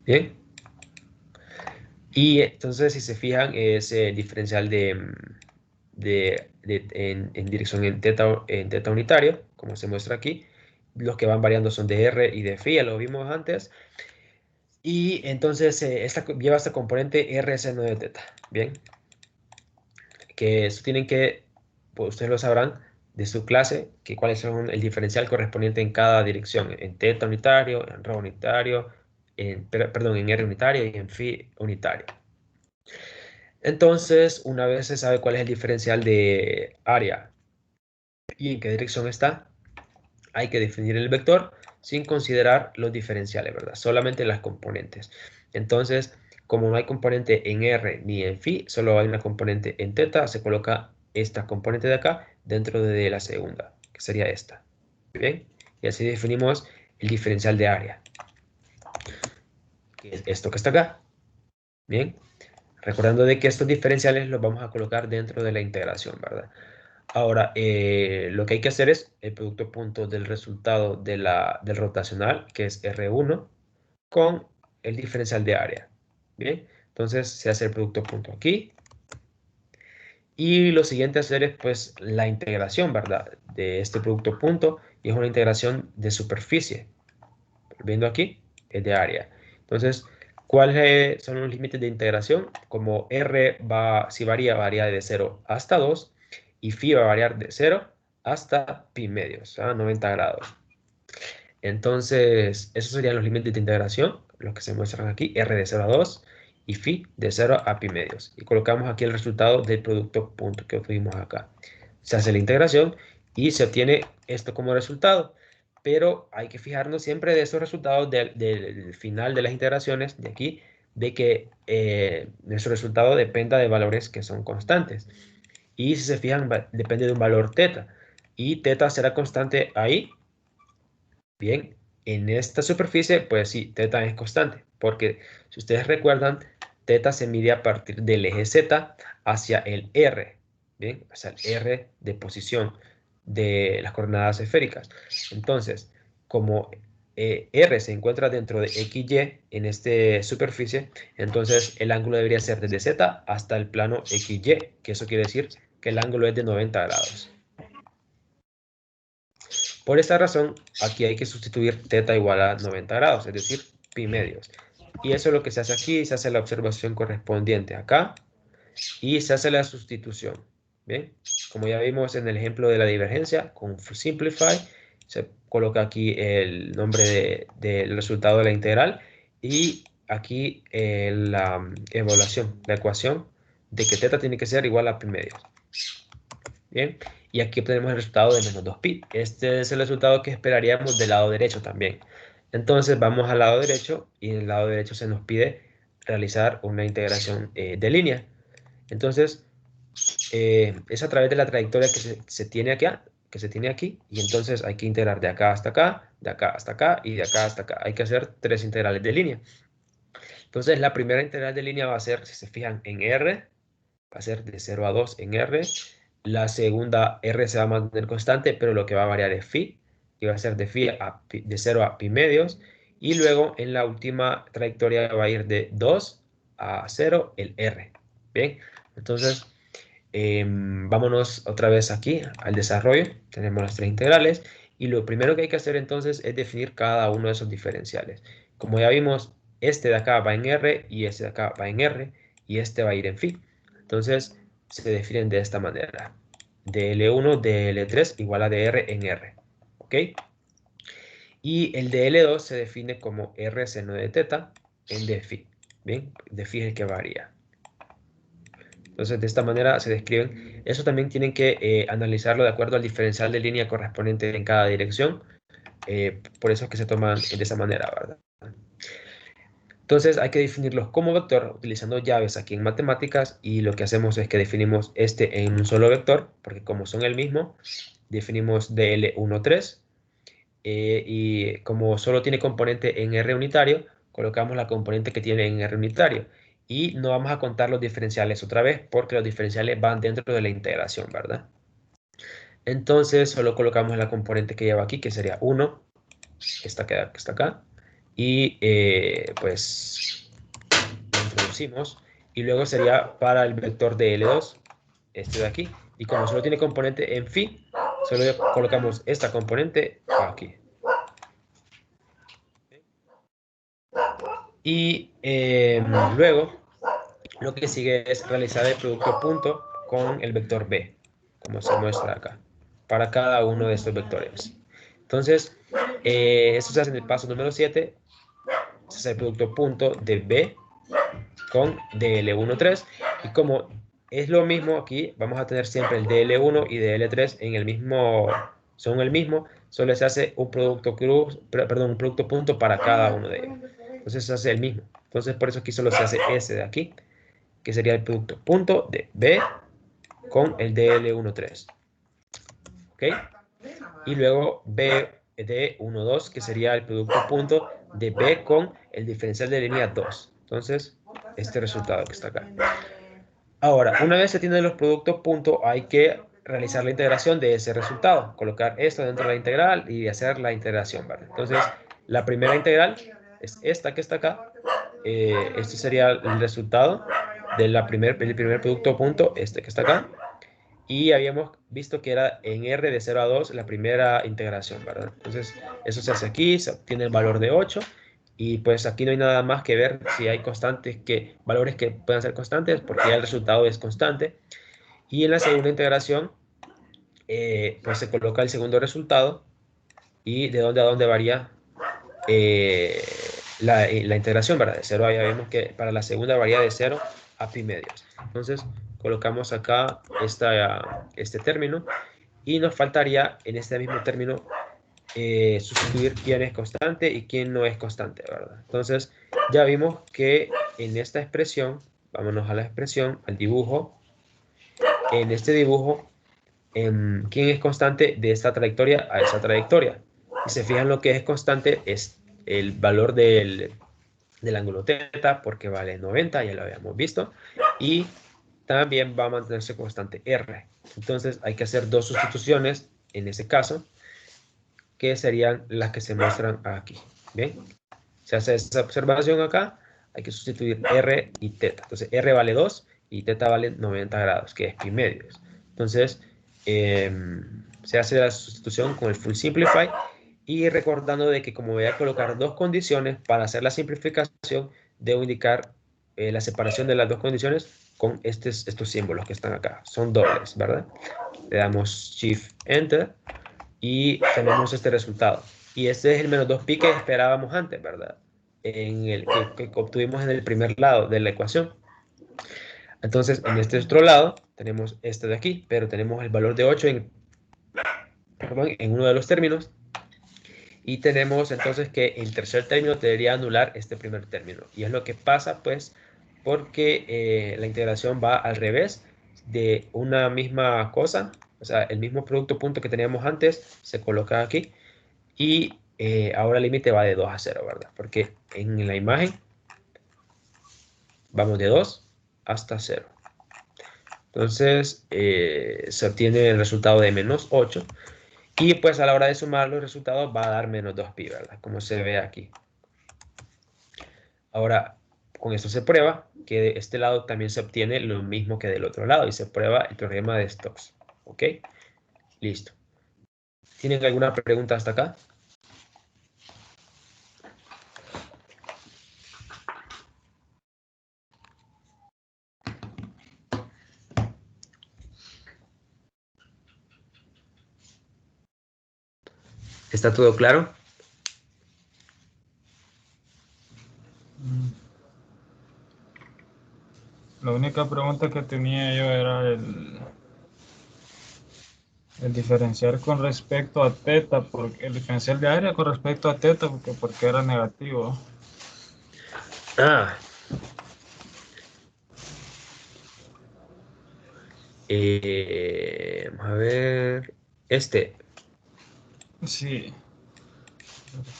Bien. Y entonces, si se fijan, es el diferencial en dirección en teta unitario, como se muestra aquí. Los que van variando son de R y de phi, ya lo vimos antes. Y entonces lleva esta componente R seno de teta. Bien, que eso tienen que, pues ustedes lo sabrán de su clase, que cuáles son el diferencial correspondiente en cada dirección, en teta unitario, en rho unitario, perdón, en R unitario y en phi unitario. Entonces, una vez se sabe cuál es el diferencial de área y en qué dirección está, hay que definir el vector sin considerar los diferenciales, ¿verdad? Solamente las componentes. Entonces, como no hay componente en R ni en phi, solo hay una componente en teta, se coloca esta componente de acá dentro de la segunda, que sería esta. Bien, y así definimos el diferencial de área, que es esto que está acá. Bien, recordando de que estos diferenciales los vamos a colocar dentro de la integración, ¿verdad? Ahora, lo que hay que hacer es el producto punto del resultado del rotacional, que es R1, con el diferencial de área. Bien, entonces se hace el producto punto aquí. Y lo siguiente a hacer es pues la integración, ¿verdad? De este producto punto, y es una integración de superficie. Viendo aquí, es de área. Entonces, ¿cuáles son los límites de integración? Como R si varía de 0 hasta 2, y phi va a variar de 0 hasta pi medios, a 90 grados. Entonces, esos serían los límites de integración, los que se muestran aquí, R de 0 a 2 y phi de 0 a pi medios. Y colocamos aquí el resultado del producto punto que obtuvimos acá. Se hace la integración y se obtiene esto como resultado. Pero hay que fijarnos siempre de esos resultados del final de las integraciones de aquí, de que nuestro resultado dependa de valores que son constantes. Y si se fijan, depende de un valor teta. Y teta será constante ahí. Bien, en esta superficie, pues sí, teta es constante. Porque si ustedes recuerdan, teta se mide a partir del eje Z hacia el R. Bien, hacia el R de posición de las coordenadas esféricas. Entonces, como R se encuentra dentro de XY en esta superficie, entonces el ángulo debería ser desde Z hasta el plano XY, que eso quiere decir que el ángulo es de 90 grados. Por esta razón, aquí hay que sustituir teta igual a 90 grados, es decir, pi medios. Y eso es lo que se hace aquí, se hace la observación correspondiente acá y se hace la sustitución. Bien, como ya vimos en el ejemplo de la divergencia, con Simplify, se coloca aquí el nombre del resultado de la integral y aquí la evaluación, la ecuación de que teta tiene que ser igual a pi medios. Bien, y aquí obtenemos el resultado de menos 2pi. Este es el resultado que esperaríamos del lado derecho también. Entonces vamos al lado derecho y en el lado derecho se nos pide realizar una integración de línea. Entonces, es a través de la trayectoria que se tiene aquí, y entonces hay que integrar de acá hasta acá, de acá hasta acá y de acá hasta acá. Hay que hacer 3 integrales de línea. Entonces, la primera integral de línea va a ser, si se fijan, en R, va a ser de 0 a 2 en R. La segunda R se va a mantener constante, pero lo que va a variar es phi, que va a ser de 0 a pi medios. Y luego en la última trayectoria va a ir de 2 a 0 el R. Bien, entonces vámonos otra vez aquí al desarrollo. Tenemos las 3 integrales. Y lo primero que hay que hacer entonces es definir cada uno de esos diferenciales. Como ya vimos, este de acá va en R y este de acá va en R y este va a ir en phi. Entonces se definen de esta manera. dl1, dl3 igual a dr en R. ¿Ok? Y el dl2 se define como r seno de teta en d phi. Bien, d phi es el que varía. Entonces de esta manera se describen. Eso también tienen que analizarlo de acuerdo al diferencial de línea correspondiente en cada dirección. Por eso es que se toman de esa manera, ¿verdad? Entonces hay que definirlos como vector utilizando llaves aquí en matemáticas, y lo que hacemos es que definimos este en un solo vector, porque como son el mismo, definimos dl13 y como solo tiene componente en R unitario, colocamos la componente que tiene en R unitario y no vamos a contar los diferenciales otra vez porque los diferenciales van dentro de la integración, ¿verdad? Entonces solo colocamos la componente que lleva aquí, que sería 1, que está acá, y pues lo introducimos, y luego sería para el vector de L2, este de aquí, y como solo tiene componente en phi, solo colocamos esta componente aquí. Y luego lo que sigue es realizar el producto punto con el vector B, como se muestra acá, para cada uno de estos vectores. Entonces, esto se hace en el paso número 7, se hace el producto punto de B con DL13, y como es lo mismo aquí, vamos a tener siempre el DL1 y DL3 en el mismo, son el mismo, solo se hace un producto un producto punto para cada uno de ellos. Entonces se hace el mismo. Entonces por eso aquí solo se hace ese de aquí, que sería el producto punto de B con el DL13. ¿Ok? Y luego BD12, que sería el producto punto de B con el diferencial de línea 2. Entonces, este resultado que está acá. Ahora, una vez se tienen los productos punto, hay que realizar la integración de ese resultado. Colocar esto dentro de la integral y hacer la integración, ¿vale? Entonces, la primera integral es esta que está acá. Este sería el resultado del primer producto punto, este que está acá. Y habíamos visto que era en R de 0 a 2 la primera integración, ¿verdad? Entonces, eso se hace aquí, se obtiene el valor de 8. Y pues aquí no hay nada más que ver si hay constantes, valores que puedan ser constantes, porque ya el resultado es constante. Y en la segunda integración, pues se coloca el segundo resultado y de dónde a dónde varía la integración, ¿verdad? De 0 a, ya vemos que para la segunda varía de 0 a pi medios. Entonces colocamos acá este término Y nos faltaría en este mismo término sustituir quién es constante y quién no es constante, ¿verdad? Entonces, ya vimos que en esta expresión, vámonos a la expresión, al dibujo. En este dibujo, ¿quién es constante de esta trayectoria a esa trayectoria? Y se fijan, lo que es constante es el valor del ángulo θ, porque vale 90, ya lo habíamos visto. Y también va a mantenerse constante R. Entonces hay que hacer dos sustituciones en ese caso, que serían las que se muestran aquí. Bien, se hace esa observación acá, hay que sustituir R y θ. Entonces R vale 2 y θ vale 90 grados, que es pi medios. Entonces se hace la sustitución con el full simplify, y recordando de que como voy a colocar dos condiciones para hacer la simplificación, debo indicar la separación de las dos condiciones con estos símbolos que están acá. Son dobles, ¿verdad? Le damos Shift Enter y tenemos este resultado. Y este es el menos 2pi que esperábamos antes, ¿verdad? En el que obtuvimos en el primer lado de la ecuación. Entonces, en este otro lado, tenemos este de aquí, pero tenemos el valor de 8 en uno de los términos. Y tenemos entonces que el tercer término debería anular este primer término. Y es lo que pasa, pues, porque la integración va al revés de una misma cosa. O sea, el mismo producto punto que teníamos antes se coloca aquí. Y ahora el límite va de 2 a 0, ¿verdad? Porque en la imagen vamos de 2 hasta 0. Entonces se obtiene el resultado de menos 8. Y pues a la hora de sumar los resultados va a dar menos 2pi, ¿verdad? Como se ve aquí. Ahora, con esto se prueba que de este lado también se obtiene lo mismo que del otro lado. Y se prueba el teorema de Stokes. ¿Ok? Listo. ¿Tienen alguna pregunta hasta acá? ¿Está todo claro? La única pregunta que tenía yo era el diferenciar con respecto a θ, porque el diferencial de área con respecto a θ, porque era negativo. Ah. Vamos a ver. Sí.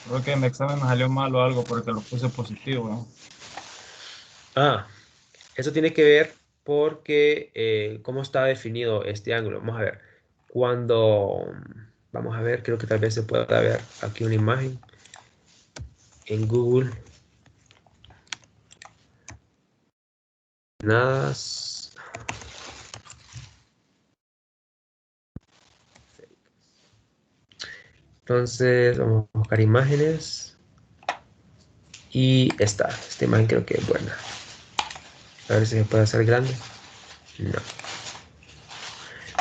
Creo que en el examen me salió mal o algo porque lo puse positivo, ¿no? Ah, eso tiene que ver porque cómo está definido este ángulo. Vamos a ver. Vamos a ver, creo que tal vez se pueda ver aquí una imagen en Google. Nada. Entonces, vamos a buscar imágenes. Y esta imagen creo que es buena. A ver si se puede hacer grande. No.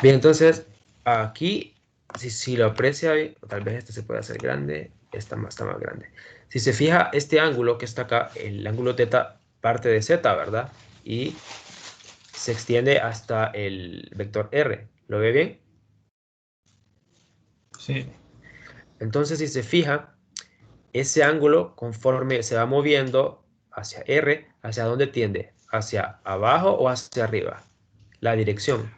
Bien, entonces, aquí, si lo aprecia bien, tal vez este se puede hacer grande, está más grande. Si se fija, este ángulo que está acá, el ángulo θ parte de z, ¿verdad? Y se extiende hasta el vector r. ¿Lo ve bien? Sí. Entonces, si se fija, ese ángulo, conforme se va moviendo hacia r, ¿hacia dónde tiende? ¿Hacia abajo o hacia arriba? La dirección.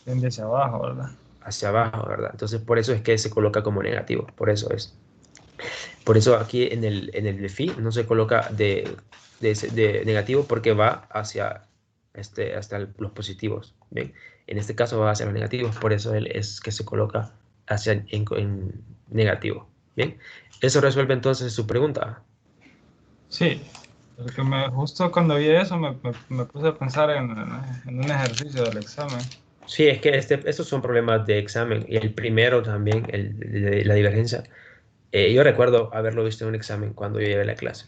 Tiende hacia abajo, ¿verdad? Hacia abajo, ¿verdad? Entonces, por eso es que se coloca como negativo. Por eso es. Por eso aquí en el de phi no se coloca de negativo, porque va hacia hasta los positivos. ¿Bien? En este caso va hacia los negativos, por eso es que se coloca en negativo. ¿Bien? Eso resuelve entonces su pregunta. Sí. Porque justo cuando vi eso me puse a pensar en un ejercicio del examen. Sí, es que estos son problemas de examen. Y el primero también, el de la divergencia. Yo recuerdo haberlo visto en un examen cuando yo llevé la clase.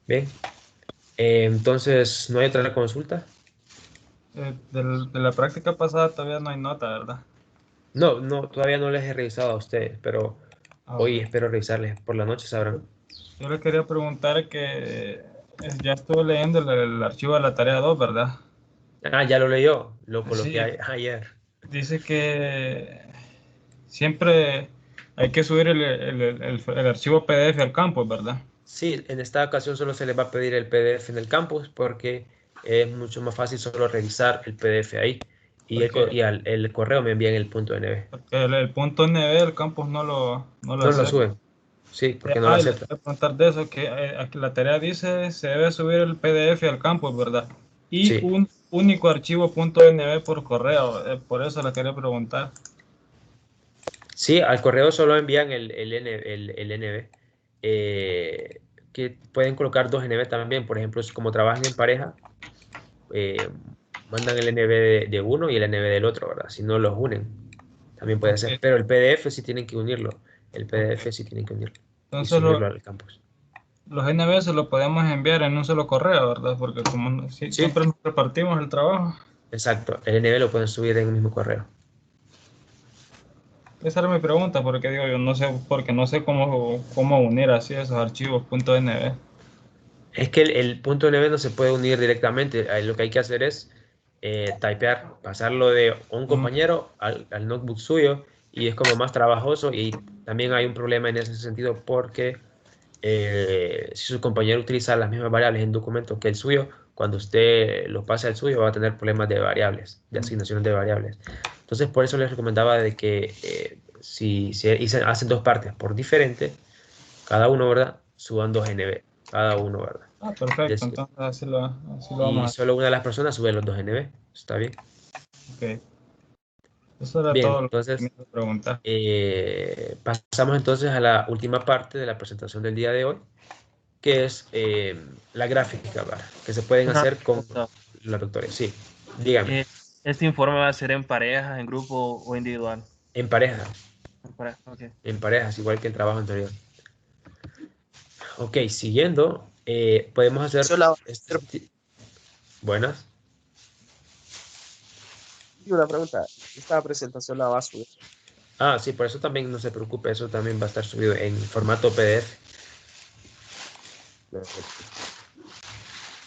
Bien. Entonces, ¿no hay otra consulta? De la práctica pasada todavía no hay nota, ¿verdad? No, no, todavía no les he revisado a ustedes, pero Ah, hoy ok. espero revisarles. Por la noche sabrán. Yo le quería preguntar que ya estuve leyendo el archivo de la tarea 2, ¿verdad? Ah, ya lo leyó. Lo coloqué Sí, ayer. dice que siempre hay que subir el archivo PDF al campus, ¿verdad? Sí, en esta ocasión solo se les va a pedir el PDF en el campus porque es mucho más fácil solo revisar el PDF ahí y Porque, el correo me envían el punto .nv. porque el punto NB del campus no lo No lo acepta. suben, sí, porque no lo Y le aceptan. voy a preguntar de eso, que aquí la tarea dice se debe subir el PDF al campus, ¿verdad? Y Sí, un único archivo .nb por correo, por eso le quería preguntar. sí, al correo solo envían el NV, que pueden colocar dos NV también. Por ejemplo, si como trabajan en pareja, eh, mandan el NV de uno y el NV del otro, ¿verdad? Si no los unen, también puede Ok, ser. Pero el PDF sí tienen que unirlo. El PDF ok. sí tienen que unirlo y Entonces subirlo al campus. los NB se los podemos enviar en un solo correo, ¿verdad? Porque como Sí, siempre nos repartimos el trabajo. exacto. El NV lo pueden subir en el mismo correo. Esa era mi pregunta, porque digo yo no sé, porque no sé cómo unir así esos archivos .nb. Es que el punto NV no se puede unir directamente. Ahí lo que hay que hacer es typear, pasarlo de un Mm, compañero al notebook suyo y es como más trabajoso y también hay un problema en ese sentido porque si su compañero utiliza las mismas variables en documento que el suyo, cuando usted lo pase al suyo va a tener problemas de variables, de asignación de variables. Entonces por eso les recomendaba de que si se hacen dos partes por diferente, cada uno, ¿verdad? Suban dos NV, cada uno, ¿verdad? perfecto, entonces así lo vamos Y a hacer. solo una de las personas sube los dos NB. Está bien. Ok. Eso era Bien, todo lo que tenía entonces que preguntar. pasamos entonces a la última parte de la presentación del día de hoy, que es la gráfica, ¿verdad? Que se pueden Una hacer con pregunta. los vectores. Sí, dígame. ¿Este informe va a ser en parejas, en grupo o individual? En pareja, En pareja, ok. en parejas, igual que el trabajo anterior. Ok, siguiendo, podemos hacer Yo la, buenas. una pregunta, esta presentación la va a subir. Ah, sí, por eso también no se preocupe, eso también va a estar subido en formato PDF.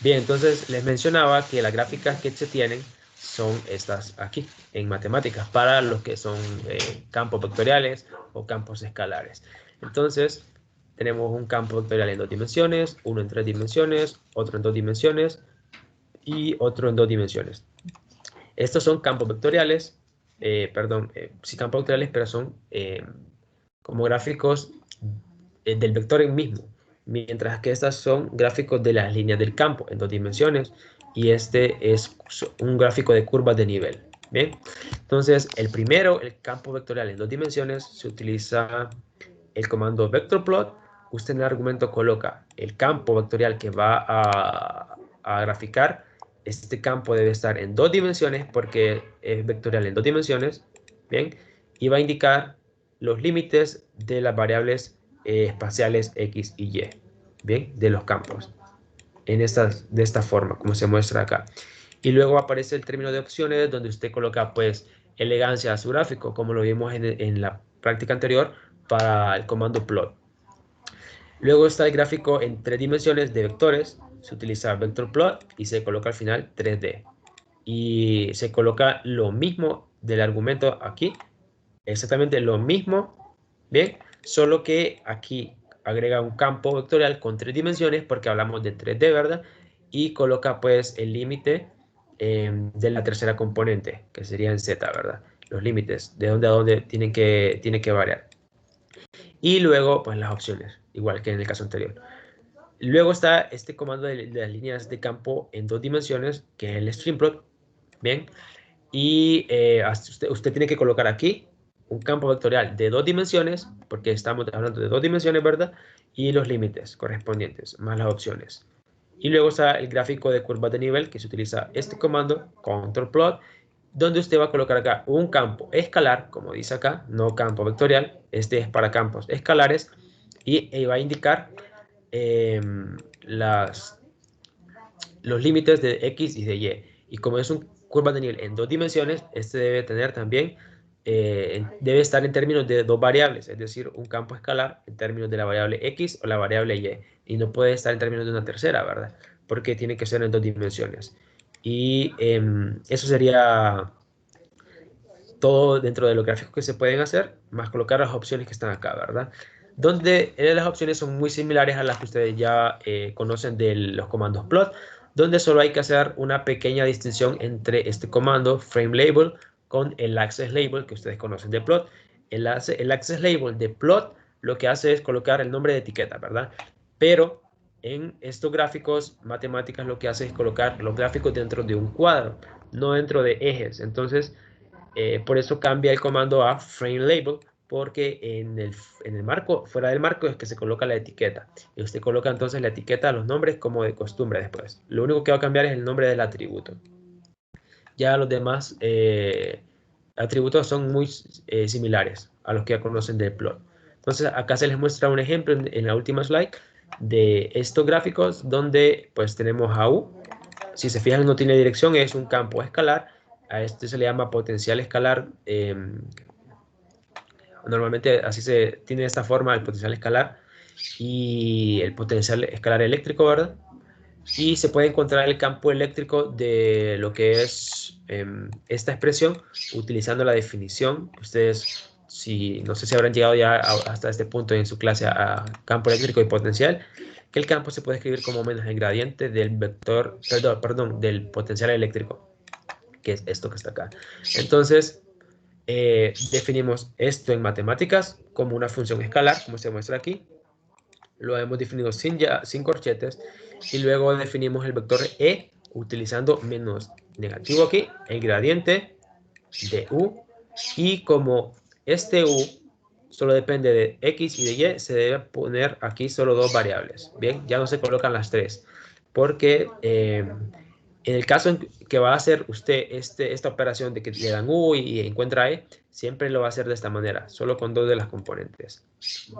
Bien, entonces les mencionaba que las gráficas que se tienen son estas aquí, en matemáticas, para los que son campos vectoriales o campos escalares. Entonces, tenemos un campo vectorial en 2 dimensiones, uno en 3 dimensiones, otro en 2 dimensiones y otro en 2 dimensiones. Estos son campos vectoriales, sí, campos vectoriales, pero son como gráficos del vector en mismo, mientras que estas son gráficos de las líneas del campo en 2 dimensiones y este es un gráfico de curvas de nivel. Bien, entonces el primero, el campo vectorial en 2 dimensiones, se utiliza el comando vectorplot. Usted en el argumento coloca el campo vectorial que va a graficar. Este campo debe estar en 2 dimensiones porque es vectorial en 2 dimensiones. Bien, y va a indicar los límites de las variables espaciales X y Y. Bien, de los campos. De esta forma, como se muestra acá. Y luego aparece el término de opciones donde usted coloca pues elegancia a su gráfico, como lo vimos en la práctica anterior para el comando plot. Luego está el gráfico en 3 dimensiones de vectores, se utiliza vector plot y se coloca al final 3D. Y se coloca lo mismo del argumento aquí, exactamente lo mismo, bien, solo que aquí agrega un campo vectorial con 3 dimensiones porque hablamos de 3D, ¿verdad? Y coloca pues el límite de la tercera componente, que sería en Z, ¿verdad? Los límites, de dónde a dónde tiene que variar. Y luego pues las opciones, igual que en el caso anterior. Luego está este comando de las líneas de campo en 2 dimensiones, que es el streamplot, bien, y usted tiene que colocar aquí un campo vectorial de 2 dimensiones, porque estamos hablando de 2 dimensiones, ¿verdad? Y los límites correspondientes, más las opciones. Y luego está el gráfico de curvas de nivel, que se utiliza este comando, control plot, donde usted va a colocar acá un campo escalar, como dice acá, no campo vectorial, este es para campos escalares, y va a indicar eh, las, los límites de X y de Y. Y como es un curva de nivel en 2 dimensiones, este debe tener también, debe estar en términos de 2 variables, es decir, un campo escalar en términos de la variable X o la variable Y. Y no puede estar en términos de una tercera, ¿verdad? Porque tiene que ser en 2 dimensiones. Y eso sería todo dentro de los gráficos que se pueden hacer, más colocar las opciones que están acá, ¿verdad? Donde las opciones son muy similares a las que ustedes ya conocen de los comandos plot, donde solo hay que hacer una pequeña distinción entre este comando frame label con el access label que ustedes conocen de plot. El access label de plot lo que hace es colocar el nombre de etiqueta, ¿verdad? Pero en estos gráficos matemáticas lo que hace es colocar los gráficos dentro de un cuadro, no dentro de ejes. Entonces, por eso cambia el comando a frame label, porque en el marco, fuera del marco es que se coloca la etiqueta. Y usted coloca entonces la etiqueta a los nombres como de costumbre después. Lo único que va a cambiar es el nombre del atributo. Ya los demás atributos son muy similares a los que ya conocen del plot. Entonces acá se les muestra un ejemplo en la última slide de estos gráficos donde pues tenemos a U. Si se fijan no tiene dirección, es un campo escalar. A este se le llama potencial escalar. Normalmente así se tiene esta forma el potencial escalar y el potencial escalar eléctrico, ¿verdad? Y se puede encontrar el campo eléctrico de lo que es esta expresión utilizando la definición. Ustedes, no sé si habrán llegado ya hasta este punto en su clase a campo eléctrico y potencial, que el campo se puede escribir como menos el gradiente del vector, perdón, del potencial eléctrico, que es esto que está acá. Entonces, definimos esto en matemáticas como una función escalar, como se muestra aquí. Lo hemos definido sin corchetes y luego definimos el vector E utilizando menos negativo aquí, el gradiente de U, y como este U solo depende de X y de Y, se debe poner aquí solo dos variables. Bien, ya no se colocan las tres, porque en el caso en que va a hacer usted esta operación de que le dan U y encuentra E, siempre lo va a hacer de esta manera, solo con dos de las componentes.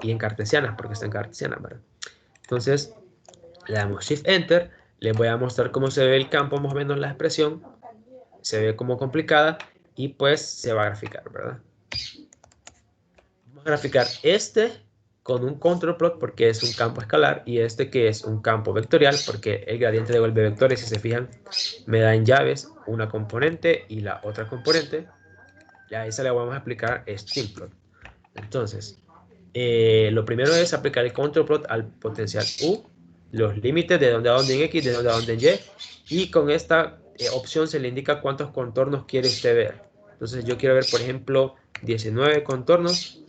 Y en cartesiana, porque está en cartesiana, ¿verdad? Entonces, le damos Shift Enter, les voy a mostrar cómo se ve el campo, más o menos la expresión, se ve como complicada y pues se va a graficar, ¿verdad? Vamos a graficar este con un control plot porque es un campo escalar y este que es un campo vectorial porque el gradiente devuelve vectores. Si se fijan, me da en llaves una componente y la otra componente. Y a esa le vamos a aplicar string plot. Entonces, lo primero es aplicar el control plot al potencial U, los límites de dónde a dónde en X, de dónde a dónde en Y, y con esta opción se le indica cuántos contornos quiere usted ver. Entonces yo quiero ver, por ejemplo, 19 contornos,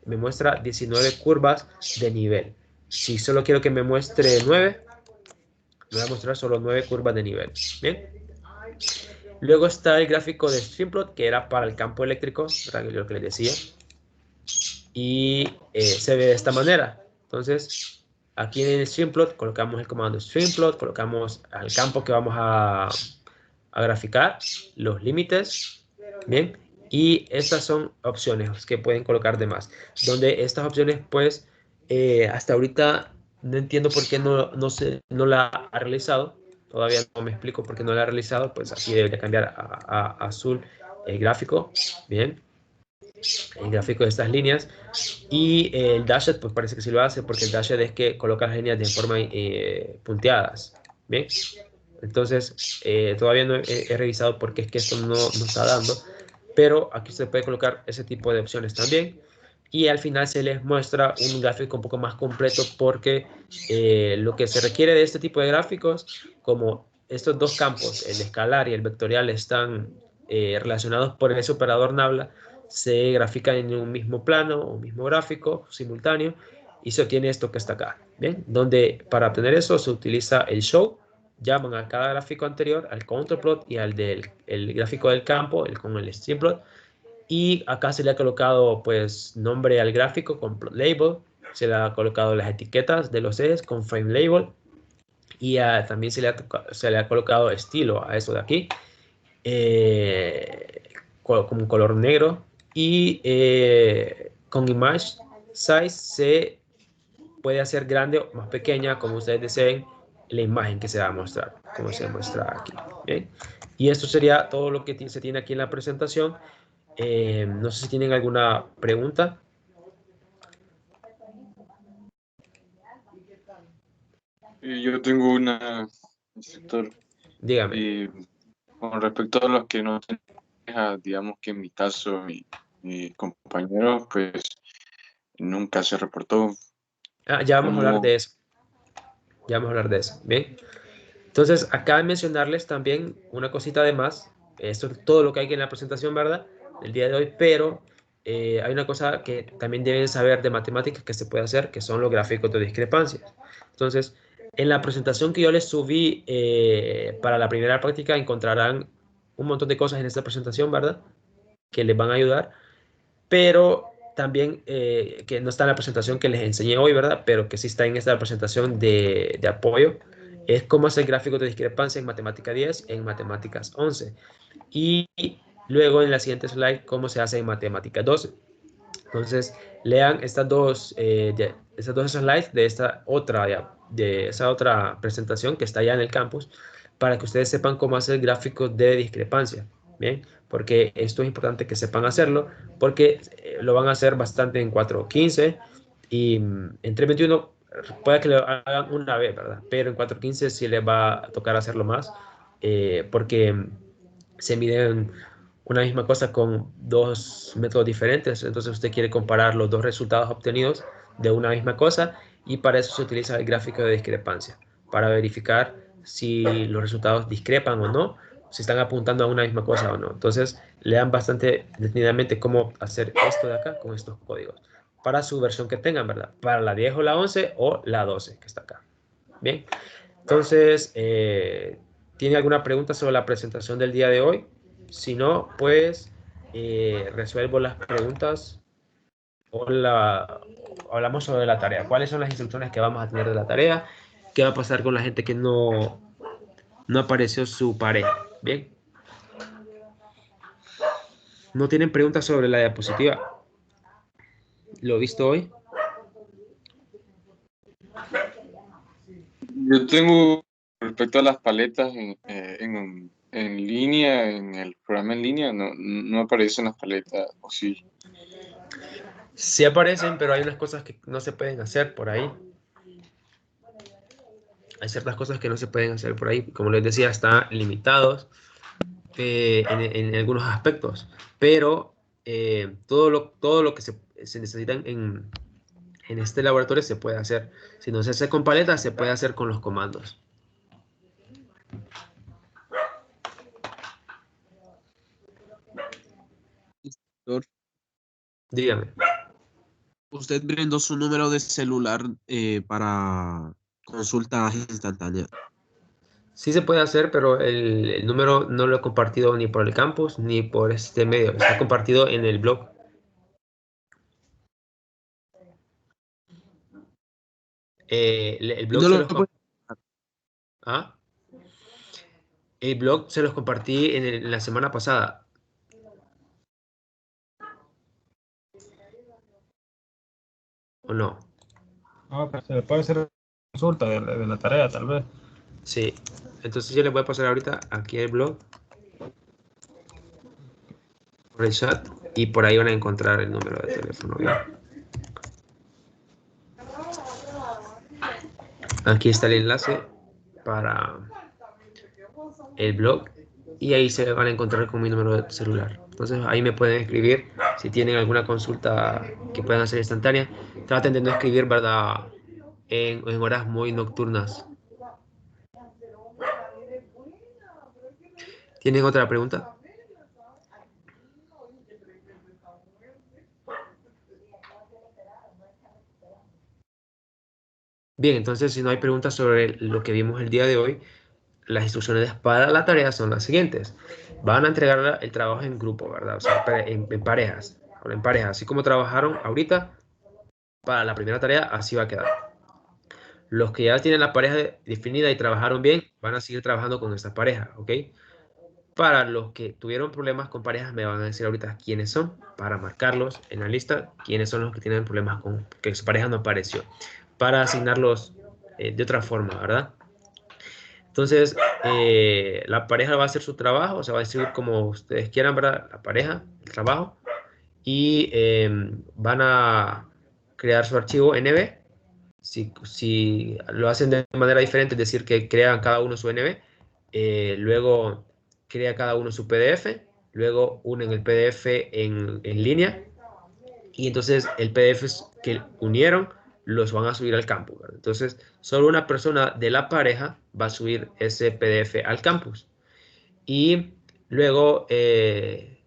me muestra 19 curvas de nivel. Si solo quiero que me muestre 9, me va a mostrar solo 9 curvas de nivel. Bien. Luego está el gráfico de Streamplot, que era para el campo eléctrico, lo que les decía. Y se ve de esta manera. Entonces, aquí en el Streamplot colocamos el comando Streamplot, colocamos al campo que vamos a graficar, los límites, bien, y estas son opciones que pueden colocar de más, donde estas opciones pues hasta ahorita no entiendo por qué no la ha realizado, todavía no me explico por qué no la ha realizado, pues aquí debería cambiar a azul el gráfico, bien, el gráfico de estas líneas, y el dashed pues parece que sí lo hace, porque el dashed es que coloca las líneas de forma punteadas, bien. Entonces, todavía no he revisado por qué es que esto no está dando, pero aquí se puede colocar ese tipo de opciones también. Y al final se les muestra un gráfico un poco más completo porque lo que se requiere de este tipo de gráficos, como estos dos campos, el escalar y el vectorial, están relacionados por ese operador nabla, se grafican en un mismo plano o un mismo gráfico simultáneo y se obtiene esto que está acá, ¿bien? Donde para obtener eso se utiliza el show, llaman a cada gráfico anterior, al control plot y al del el gráfico del campo, con el stream plot, y acá se le ha colocado pues nombre al gráfico con plot label, se le ha colocado las etiquetas de los ejes con frame label y también se le ha colocado estilo a eso de aquí, con un color negro, y con image size se puede hacer grande o más pequeña como ustedes deseen la imagen que se va a mostrar, como se muestra aquí. ¿Bien? Y esto sería todo lo que se tiene aquí en la presentación. No sé si tienen alguna pregunta. Yo tengo una, instructor, Dígame. con respecto a los que no digamos que en mi caso, mi compañero, pues nunca se reportó. Ya vamos a hablar Como de eso. Ya vamos a hablar de eso. Bien. Entonces, acá de mencionarles también una cosita de más. Esto es todo lo que hay en la presentación, ¿verdad? El día de hoy, pero hay una cosa que también deben saber de matemáticas que se puede hacer, que son los gráficos de discrepancias. Entonces, en la presentación que yo les subí para la primera práctica encontrarán un montón de cosas en esta presentación, ¿verdad? Que les van a ayudar, pero también que no está en la presentación que les enseñé hoy, ¿verdad? Pero que sí está en esta presentación de apoyo, es cómo hacer gráficos de discrepancia en matemática 10, en matemáticas 11. Y luego en la siguiente slide, cómo se hace en matemática 12. Entonces, lean estas dos slides de esa otra presentación que está allá en el campus, para que ustedes sepan cómo hacer gráficos de discrepancia. Bien, porque esto es importante que sepan hacerlo, porque lo van a hacer bastante en 4.15 y en 3.21 puede que lo hagan una vez, ¿verdad? Pero en 4.15 sí les va a tocar hacerlo más, porque se miden una misma cosa con dos métodos diferentes. Entonces usted quiere comparar los dos resultados obtenidos de una misma cosa, y para eso se utiliza el gráfico de discrepancia, para verificar si los resultados discrepan o no, si están apuntando a una misma cosa o no. Entonces lean bastante detenidamente cómo hacer esto de acá con estos códigos para su versión que tengan, ¿verdad? Para la 10 o la 11 o la 12 que está acá. Bien, entonces, ¿tiene alguna pregunta sobre la presentación del día de hoy? Si no, pues resuelvo las preguntas o hablamos sobre la tarea. ¿Cuáles son las instrucciones que vamos a tener de la tarea? ¿Qué va a pasar con la gente que no apareció su pareja? Bien. ¿No tienen preguntas sobre la diapositiva? ¿Lo he visto hoy? yo tengo respecto a las paletas en línea, en el programa en línea, no aparecen las paletas, o sí. Sí aparecen, pero hay unas cosas que no se pueden hacer por ahí. Hay ciertas cosas que no se pueden hacer por ahí. Como les decía, están limitados en algunos aspectos, pero todo lo que se necesita en este laboratorio se puede hacer. Si no se hace con paletas, se puede hacer con los comandos. Doctor, Dígame. usted brindó su número de celular para consultas instantáneas. Sí se puede hacer, pero el número no lo he compartido ni por el campus ni por este medio. Está compartido en el blog. El Y blog no se lo los puede- ¿Ah? El blog se los compartí en la semana pasada. ¿O no? No, pero se le puede hacer consulta de la tarea, tal vez. Sí. Entonces yo les voy a pasar ahorita aquí el blog por el chat, y por ahí van a encontrar el número de teléfono. ¿Bien? Aquí está el enlace para el blog, y ahí se van a encontrar con mi número de celular. Entonces ahí me pueden escribir si tienen alguna consulta que puedan hacer instantánea. Traten de no escribir, ¿verdad?, en horas muy nocturnas. ¿Tienen otra pregunta? Bien, entonces si no hay preguntas sobre lo que vimos el día de hoy, las instrucciones para la tarea son las siguientes. Van a entregar el trabajo en grupo, ¿verdad? O sea, en parejas. En parejas, así como trabajaron ahorita para la primera tarea, así va a quedar. Los que ya tienen la pareja definida y trabajaron bien, van a seguir trabajando con esa pareja, ¿ok? Para los que tuvieron problemas con parejas, me van a decir ahorita quiénes son, para marcarlos en la lista, quiénes son los que tienen problemas con que su pareja no apareció, para asignarlos de otra forma, ¿verdad? Entonces, la pareja va a hacer su trabajo, o sea, va a decir como ustedes quieran, ¿verdad? La pareja, el trabajo, y van a crear su archivo NB. Si lo hacen de manera diferente, es decir, que crean cada uno su NB, luego crea cada uno su PDF, luego unen el PDF en línea y entonces el PDF que unieron los van a subir al campus, ¿verdad? Entonces, solo una persona de la pareja va a subir ese PDF al campus. Y luego,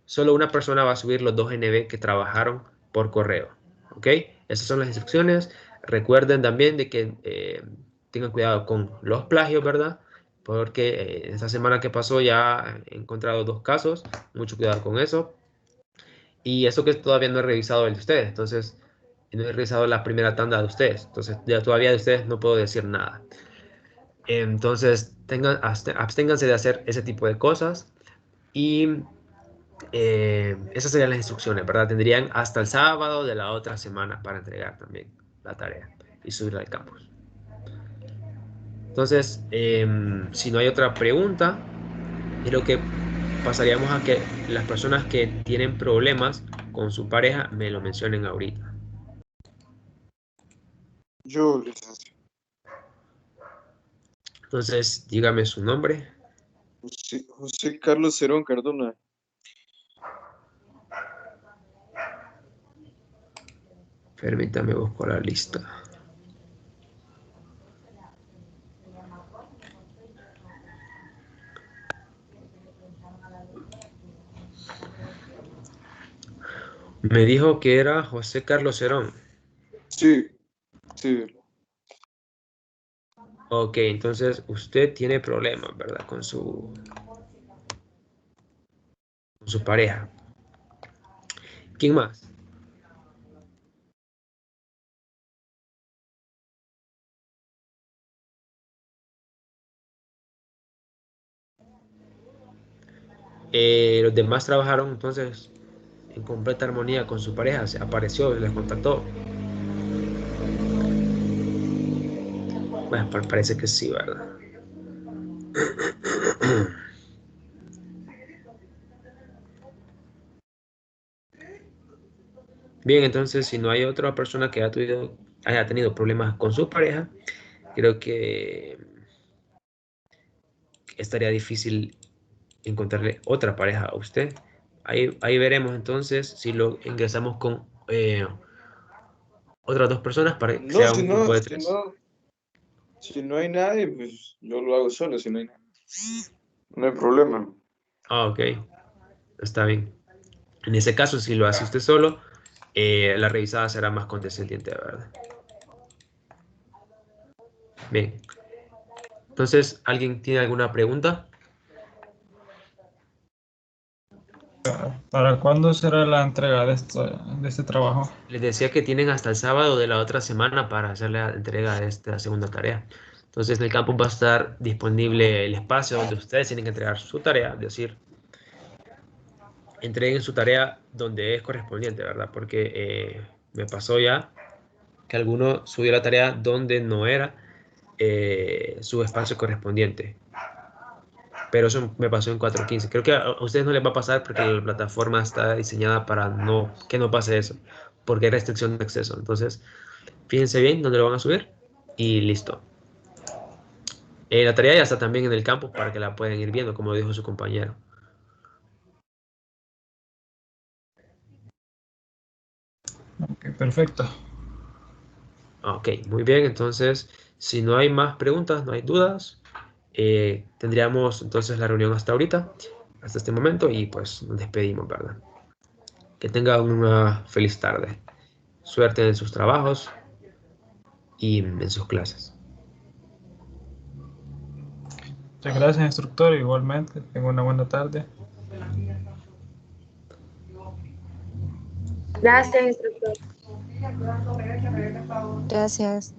solo una persona va a subir los 2 NB que trabajaron por correo. ¿Ok? Esas son las instrucciones. Recuerden también de que tengan cuidado con los plagios, ¿verdad? Porque esta semana que pasó ya he encontrado 2 casos. Mucho cuidado con eso. Y eso que todavía no he revisado el de ustedes. Entonces, no he revisado la primera tanda de ustedes. Entonces, ya todavía de ustedes no puedo decir nada. Entonces, absténganse de hacer ese tipo de cosas. Y esas serían las instrucciones, ¿verdad? Tendrían hasta el sábado de la otra semana para entregar también la tarea y subirla al campus. Entonces, si no hay otra pregunta, creo que pasaríamos a que las personas que tienen problemas con su pareja me lo mencionen ahorita. Yo, licenciado. Entonces, dígame su nombre. José Carlos Cerón Cardona. Permítame buscar la lista. Me dijo que era José Carlos Cerón. Sí, sí. Ok, entonces usted tiene problemas, ¿verdad? Con su pareja. ¿Quién más? Los demás trabajaron entonces en completa armonía con su pareja, se apareció, les contactó. Bueno, parece que sí, ¿verdad? Bien, entonces si no hay otra persona que haya tenido problemas con su pareja, creo que estaría difícil encontrarle otra pareja a usted. Ahí veremos entonces si lo ingresamos con otras 2 personas para que No, sea un grupo de 3. si no hay nadie, pues yo lo hago solo, si no hay nadie. No hay problema. Ah, ok, está bien. En ese caso, si lo hace usted solo, la revisada será más condescendiente, ¿verdad? Bien. Entonces, ¿alguien tiene alguna pregunta? ¿Para cuándo será la entrega de este trabajo? Les decía que tienen hasta el sábado de la otra semana para hacer la entrega de esta segunda tarea. Entonces, en el campus va a estar disponible el espacio donde ustedes tienen que entregar su tarea, es decir, entreguen su tarea donde es correspondiente, ¿verdad? Porque me pasó ya que alguno subió la tarea donde no era su espacio correspondiente. Pero eso me pasó en 4.15. Creo que a ustedes no les va a pasar porque la plataforma está diseñada para que no pase eso, porque hay restricción de acceso. Entonces, fíjense bien dónde lo van a subir y listo. La tarea ya está también en el campus para que la puedan ir viendo, como dijo su compañero. Ok, perfecto. Ok, muy bien. Entonces, si no hay más preguntas, no hay dudas, tendríamos entonces la reunión hasta ahorita, hasta este momento, y pues nos despedimos, ¿verdad? Que tengan una feliz tarde. Suerte en sus trabajos y en sus clases. Muchas gracias, instructor. Igualmente, tengo una buena tarde. Gracias, instructor. Gracias.